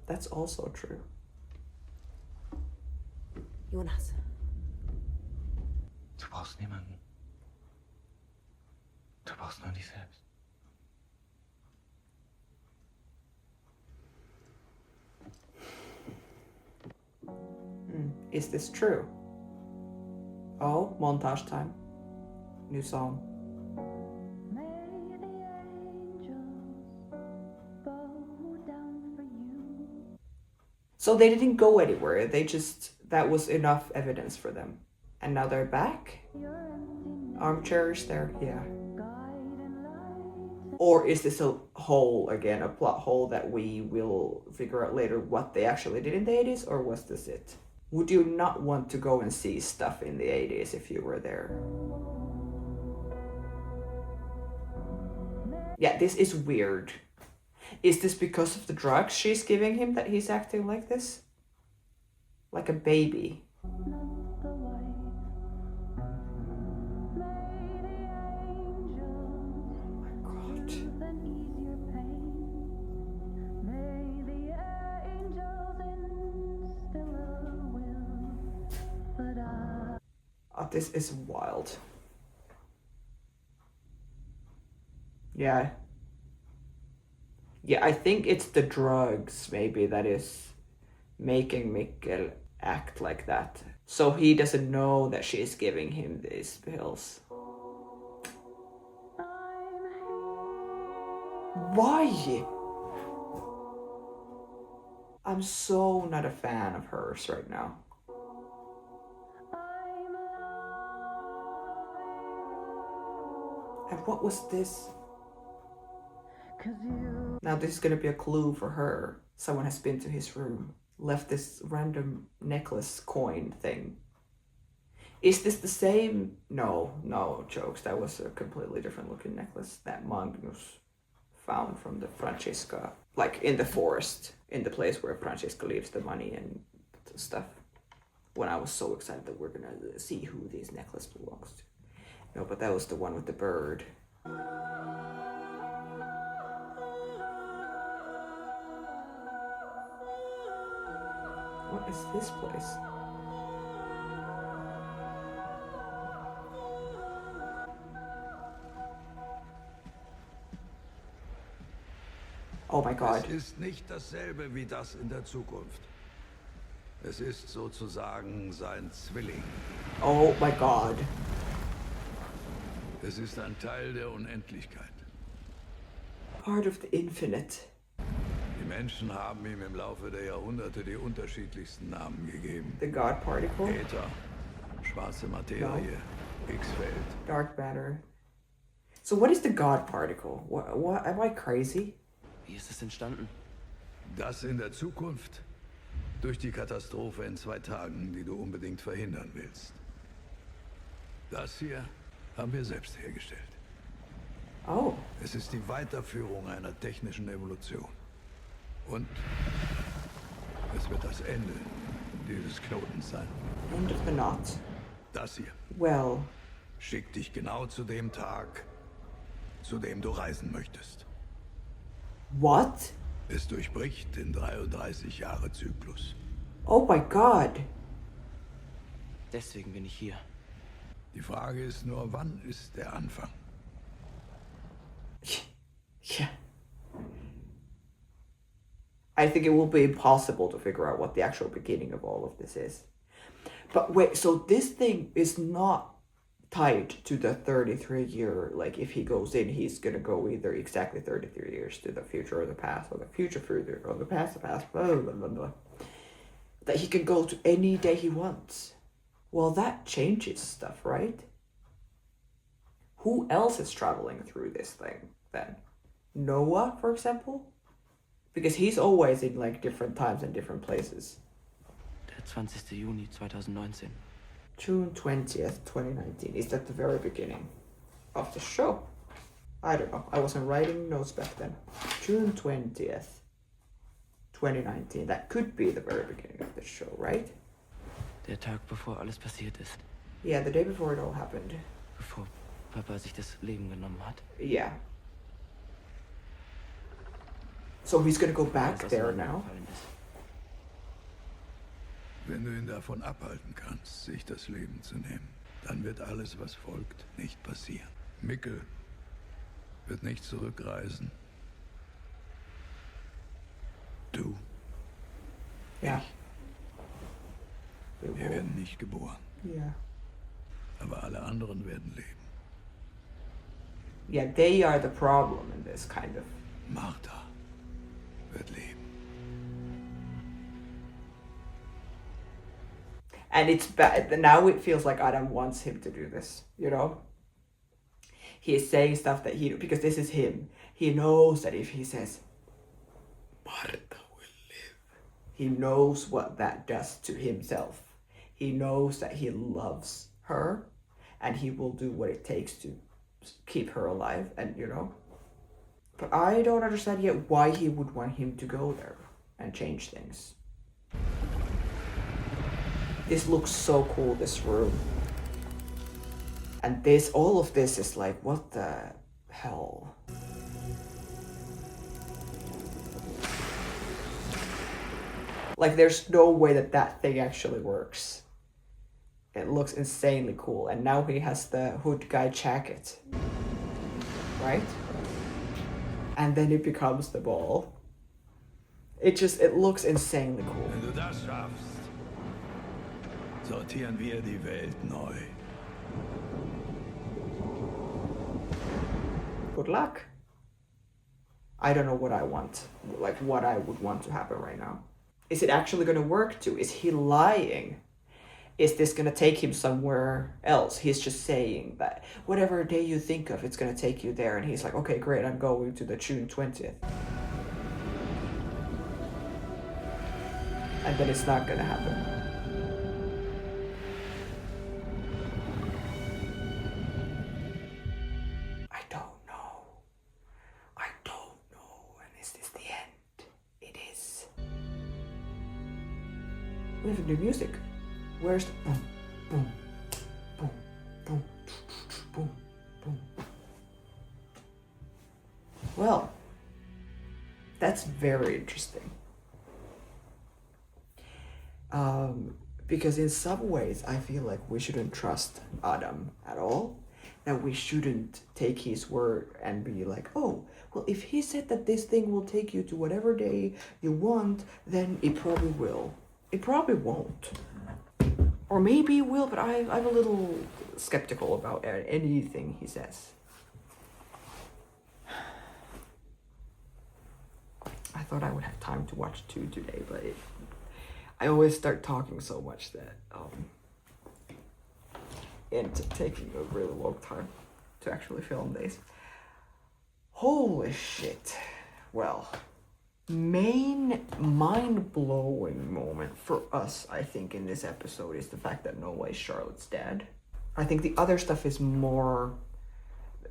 That's also true. Jonas. Du brauchst niemanden. Du brauchst nur dich selbst. Is this true? Oh, montage time. New song. So they didn't go anywhere. That was enough evidence for them. And now they're back? Armchairs there? Yeah. Or is this a hole again, a plot hole that we will figure out later what they actually did in the 80s, or was this it? Would you not want to go and see stuff in the 80s if you were there? Yeah, this is weird. Is this because of the drugs she's giving him that he's acting like this? Like a baby. This is wild. Yeah. Yeah, I think it's the drugs maybe that is making Mikkel act like that. So he doesn't know that she's giving him these pills. Why? I'm so not a fan of hers right now. And what was this? Now this is gonna be a clue for her. Someone has been to his room left this random necklace coin thing. Is this the same? No, jokes. That was a completely different looking necklace that Magnus found from the Francesca, like in the forest, in the place where Francesca leaves the money and stuff. When I was so excited that we're gonna see who this necklace belongs to. No, but that was the one with the bird. What is this place? Oh my God. Es ist nicht dasselbe wie das in der Zukunft. Es ist sozusagen sein Zwilling. Oh my God. Es ist ein Teil der Unendlichkeit. Part of the infinite. Die Menschen haben ihm im Laufe der Jahrhunderte die unterschiedlichsten Namen gegeben. The God Particle? Äther, schwarze Materie, X-Feld. Dark matter. So what is the God Particle? What am I crazy? Wie ist es entstanden? Das in der Zukunft durch die Katastrophe in 2 Tagen, die du unbedingt verhindern willst. Das hier haben wir selbst hergestellt. Oh. Es ist die Weiterführung einer technischen Evolution. Und es wird das Ende dieses Knotens sein. End of the knot. Das hier. Well. Schickt dich genau zu dem Tag, zu dem du reisen möchtest. What? Es durchbricht den 33-Jahre-Zyklus. Oh my God. Deswegen bin ich hier. Die Frage ist nur, wann ist der Anfang? Yeah. I think it will be impossible to figure out what the actual beginning of all of this is. But wait, so this thing is not tied to the 33-year, like if he goes in, he's gonna go either exactly 33 years to the future or the past, or the future further, or the past, blah, blah, blah, blah. That he can go to any day he wants. Well, that changes stuff, right? Who else is traveling through this thing, then? Noah, for example? Because he's always in, like, different times and different places. Der 20. Juni 2019. June 20th, 2019. Is that the very beginning of the show? I don't know. I wasn't writing notes back then. June 20th, 2019. That could be the very beginning of the show, right? Der Tag, bevor alles passiert ist. Yeah, the day before it all happened. Bevor Papa sich das Leben genommen hat. Yeah. So he's gonna go back there now. Wenn du ihn davon abhalten kannst, sich das Leben zu nehmen, dann wird alles, was folgt, nicht passieren. Mikkel wird nicht zurückreisen. Du. Ja. Wir werden nicht geboren. Ja. Aber alle anderen werden leben. Yeah, they are the problem in this kind of. Martha wird leben. And it's bad. Now it feels like Adam wants him to do this, you know? He is saying stuff that because this is him. He knows that if he says, Martha will live, he knows what that does to himself. He knows that he loves her and he will do what it takes to keep her alive and, you know? But I don't understand yet why he would want him to go there and change things. This looks so cool, this room. And this, all of this is like, what the hell? Like, there's no way that that thing actually works. It looks insanely cool. And now he has the hood guy jacket. Right? And then it becomes the ball. It looks insanely cool. Wenn du das schaffst, sortieren wir die Welt neu. Good luck. I don't know what I want, like what I would want to happen right now. Is it actually going to work too? Is he lying? Is this going to take him somewhere else? He's just saying that whatever day you think of, it's going to take you there. And he's like, okay, great, I'm going to the June 20th. and then it's not gonna happen. I don't know. And is this the end? It is. We have new music. Where's the boom, boom, boom, boom, boom, boom? Well, that's very interesting. Because in some ways, I feel like we shouldn't trust Adam at all. That we shouldn't take his word and be like, oh, well, if he said that this thing will take you to whatever day you want, then it probably will. It probably won't. Or maybe it will, but I'm a little skeptical about anything he says. I thought I would have time to watch 2 today, but I always start talking so much that it's taking a really long time to actually film these. Holy shit. Well, main mind-blowing moment for us, I think, in this episode is the fact that Noah is Charlotte's dad. I think the other stuff is more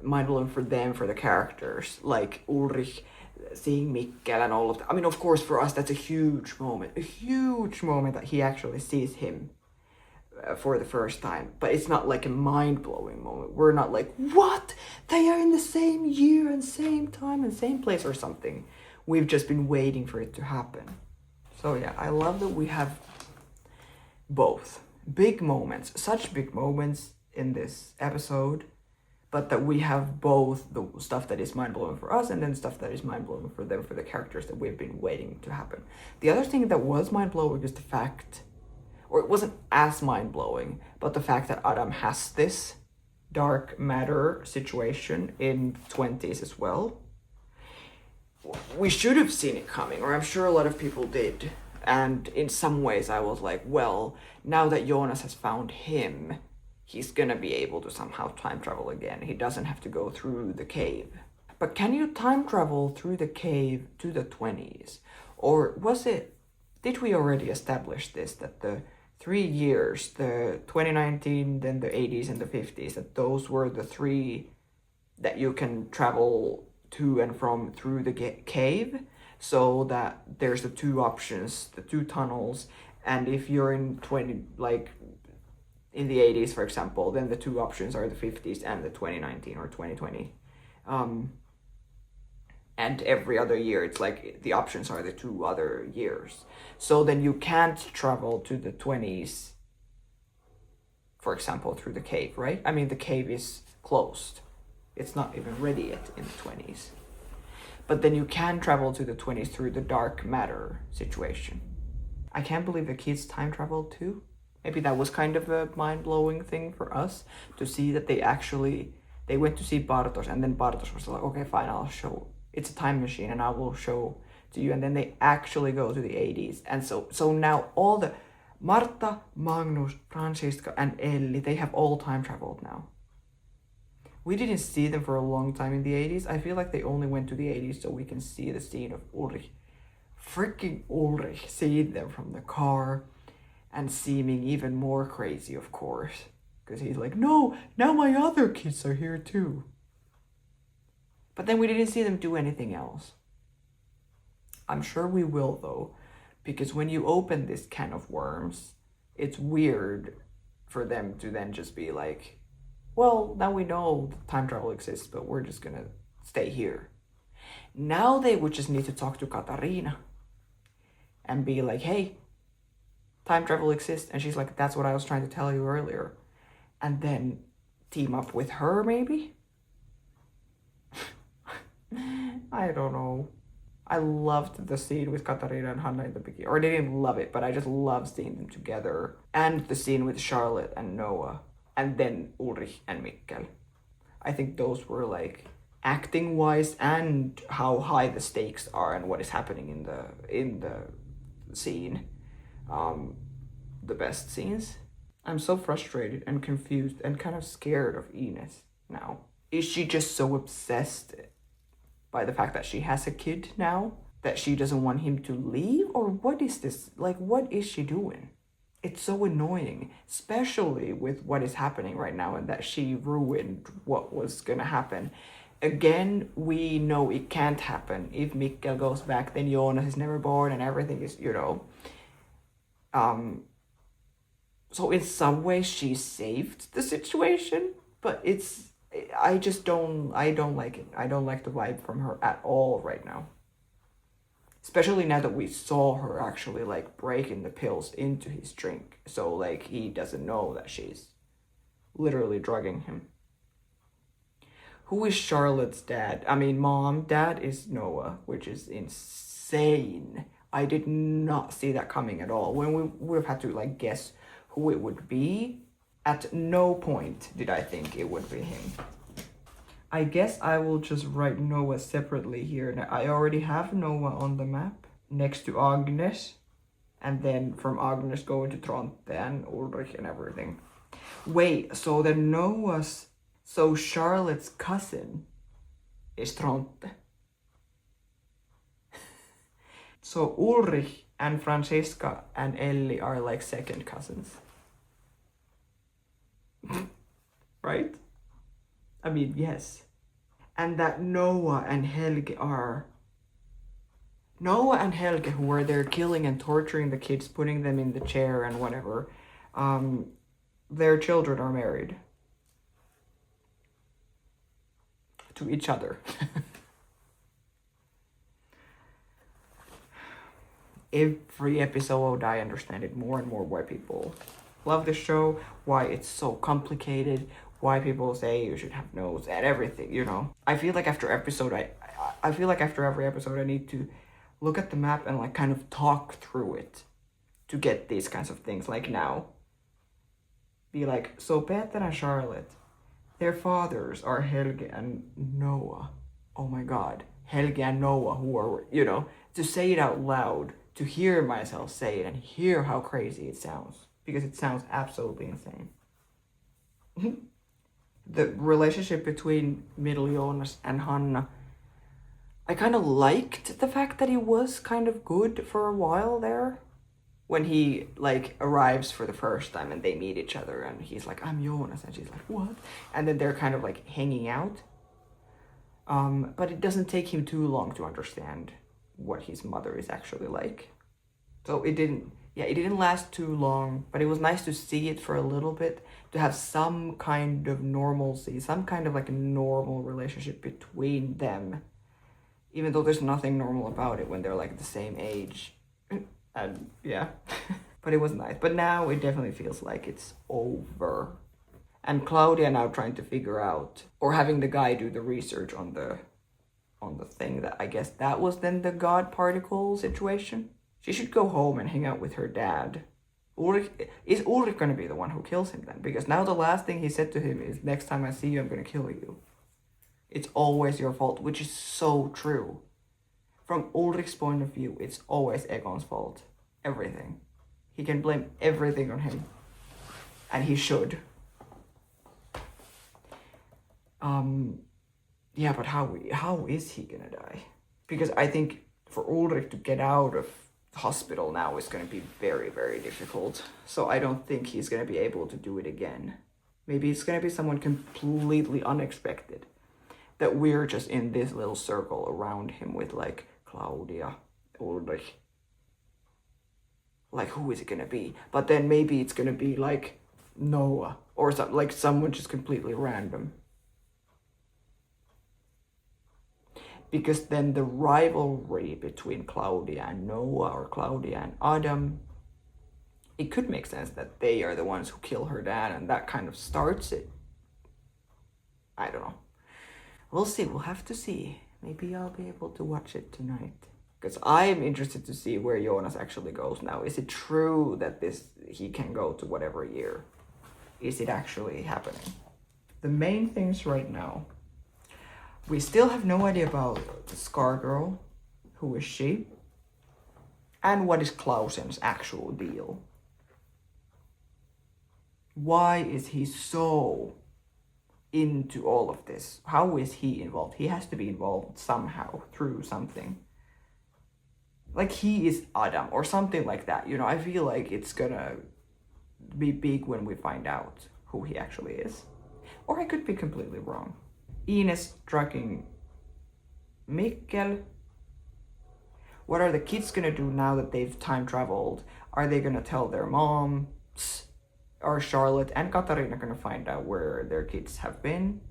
mind-blowing for them, for the characters, like Ulrich seeing Mikkel and all of that. I mean, of course, for us, that's a huge moment that he actually sees him for the first time. But it's not like a mind-blowing moment. We're not like, what? They are in the same year and same time and same place or something. We've just been waiting for it to happen. So yeah, I love that we have both big moments, such big moments in this episode, but that we have both the stuff that is mind-blowing for us and then stuff that is mind-blowing for them, for the characters that we've been waiting to happen. The other thing that was mind-blowing is the fact, or it wasn't as mind-blowing, but the fact that Adam has this dark matter situation in 20s as well. We should have seen it coming, or I'm sure a lot of people did. And in some ways I was like, well, now that Jonas has found him, he's gonna be able to somehow time travel again. He doesn't have to go through the cave. But can you time travel through the cave to the 20s? Or did we already establish this, that the 3 years, the 2019, then the 80s and the 50s, that those were the 3 that you can travel to and from through the cave, so that there's the 2 options, the 2 tunnels, and if you're in in the 80s, for example, then the 2 options are the 50s and the 2019 or 2020. And every other year, it's like the options are the 2 other years. So then you can't travel to the 20s, for example, through the cave, right? I mean, the cave is closed. It's not even ready yet in the 20s. But then you can travel to the 20s through the dark matter situation. I can't believe the kids time traveled too. Maybe that was kind of a mind-blowing thing for us to see that they went to see Bartosz, and then Bartosz was like, okay, fine, I'll show. It's a time machine and I will show to you. And then they actually go to the 80s. And so now all the Marta, Magnus, Franziska and Ellie, they have all time traveled now. We didn't see them for a long time in the 80s. I feel like they only went to the 80s so we can see the scene of Ulrich. Freaking Ulrich, seeing them from the car and seeming even more crazy, of course. Because he's like, no, now my other kids are here too. But then we didn't see them do anything else. I'm sure we will though, because when you open this can of worms, it's weird for them to then just be like, well, now we know time travel exists, but we're just gonna stay here. Now they would just need to talk to Katarina and be like, hey, time travel exists. And she's like, that's what I was trying to tell you earlier. And then team up with her, maybe? I don't know. I loved the scene with Katarina and Hanna in the beginning. Or I didn't love it, but I just loved seeing them together. And the scene with Charlotte and Noah. And then Ulrich and Mikkel. I think those were like acting wise and how high the stakes are and what is happening in the scene. The best scenes. I'm so frustrated and confused and kind of scared of Ines now. Is she just so obsessed by the fact that she has a kid now that she doesn't want him to leave? Or what is this? Like, what is she doing? It's so annoying, especially with what is happening right now and that she ruined what was gonna happen. Again, we know it can't happen. If Mikkel goes back, then Jonas is never born and everything is, you know. So in some ways she saved the situation, but I don't like it. I don't like the vibe from her at all right now. Especially now that we saw her actually like breaking the pills into his drink. So like he doesn't know that she's literally drugging him. Who is Charlotte's dad? I mean, dad is Noah, which is insane. I did not see that coming at all. When we would have had to like guess who it would be, at no point did I think it would be him. I guess I will just write Noah separately here. Now, I already have Noah on the map next to Agnes, and then from Agnes going to Tronte and Ulrich and everything. Wait, so then so Charlotte's cousin is Tronte. So Ulrich and Francesca and Ellie are like second cousins. Right? I mean, yes. And that Noah and Helge, who were there killing and torturing the kids, putting them in the chair and whatever, their children are married. To each other. Every episode I understand it more and more why people love the show, why it's so complicated, why people say you should have notes and everything, you know. I feel like after every episode I need to look at the map and like kind of talk through it to get these kinds of things. Like now, be like, so Peter and Charlotte, their fathers are Helge and Noah. Oh my god, Helge and Noah, who are, you know, to say it out loud, to hear myself say it and hear how crazy it sounds, because it sounds absolutely insane. The relationship between Jonas and Hanna, I kind of liked the fact that he was kind of good for a while there. When he like arrives for the first time and they meet each other and he's like, I'm Jonas, and she's like, what? And then they're kind of like hanging out. But it doesn't take him too long to understand what his mother is actually like. So it didn't last too long, but it was nice to see it for a little bit, to have some kind of normalcy, some kind of like a normal relationship between them, even though there's nothing normal about it when they're like the same age. And yeah, but it was nice. But now it definitely feels like it's over. And Claudia now trying to figure out, or having the guy do the research on the thing, that I guess that was then the God particle situation. She should go home and hang out with her dad. Is Ulrich going to be the one who kills him then? Because now the last thing he said to him is, next time I see you, I'm going to kill you. It's always your fault, which is so true. From Ulrich's point of view, it's always Egon's fault. Everything. He can blame everything on him. And he should. Yeah, but how is he gonna die? Because I think for Ulrich to get out of the hospital now is gonna be very, very difficult. So I don't think he's gonna be able to do it again. Maybe it's gonna be someone completely unexpected. That we're just in this little circle around him with like Claudia, Ulrich. Like, who is it gonna be? But then maybe it's gonna be like Noah or something, like someone just completely random. Because then the rivalry between Claudia and Noah, or Claudia and Adam, it could make sense that they are the ones who kill her dad, and that kind of starts it. I don't know. We'll see. We'll have to see. Maybe I'll be able to watch it tonight. Because I am interested to see where Jonas actually goes now. Is it true that he can go to whatever year? Is it actually happening? The main things right now, we still have no idea about the Scar Girl. Who is she? And what is Clausen's actual deal? Why is he so into all of this? How is he involved? He has to be involved somehow, through something. Like he is Adam or something like that. You know, I feel like it's gonna be big when we find out who he actually is. Or I could be completely wrong. Ines drugging Mikkel. What are the kids gonna do now that they've time traveled? Are they gonna tell their moms? Are Charlotte and Katarina gonna find out where their kids have been?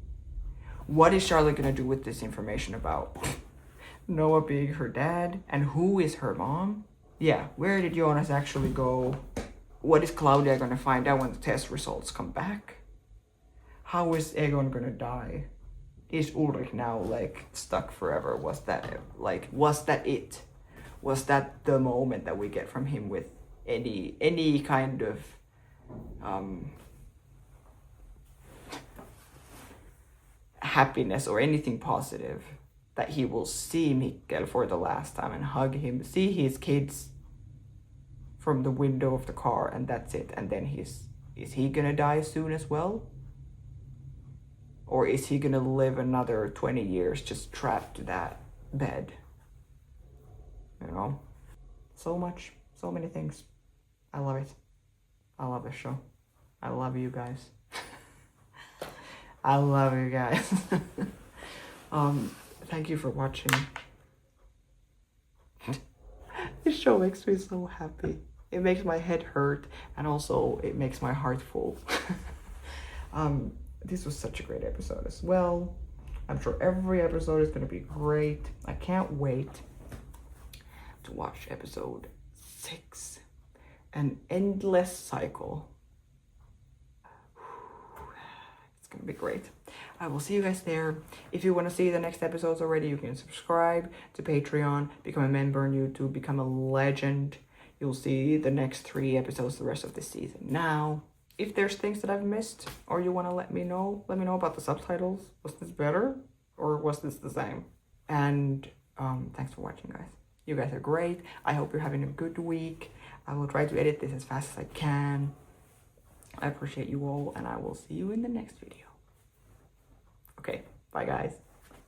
What is Charlotte gonna do with this information about Noah being her dad? And who is her mom? Yeah, where did Jonas actually go? What is Claudia gonna find out when the test results come back? How is Egon gonna die? Is Ulrich now like stuck forever? Was that it? Was that the moment that we get from him with any kind of happiness or anything positive, that he will see Mikkel for the last time and hug him, see his kids from the window of the car, and that's it? And then is he gonna die soon as well? Or is he gonna live another 20 years just trapped to that bed? You know? So much, so many things. I love it. I love this show. I love you guys. I love you guys. Thank you for watching. This show makes me so happy. It makes my head hurt, and also it makes my heart full. This was such a great episode as well. I'm sure every episode is going to be great. I can't wait to watch episode 6. An endless cycle. It's going to be great. I will see you guys there. If you want to see the next episodes already, you can subscribe to Patreon, become a member on YouTube, become a legend. You'll see the next 3 episodes the rest of this season now. If there's things that I've missed or you want to let me know about the subtitles. Was this better or was this the same? And thanks for watching, guys. You guys are great. I hope you're having a good week. I will try to edit this as fast as I can. I appreciate you all, and I will see you in the next video. Okay, bye guys.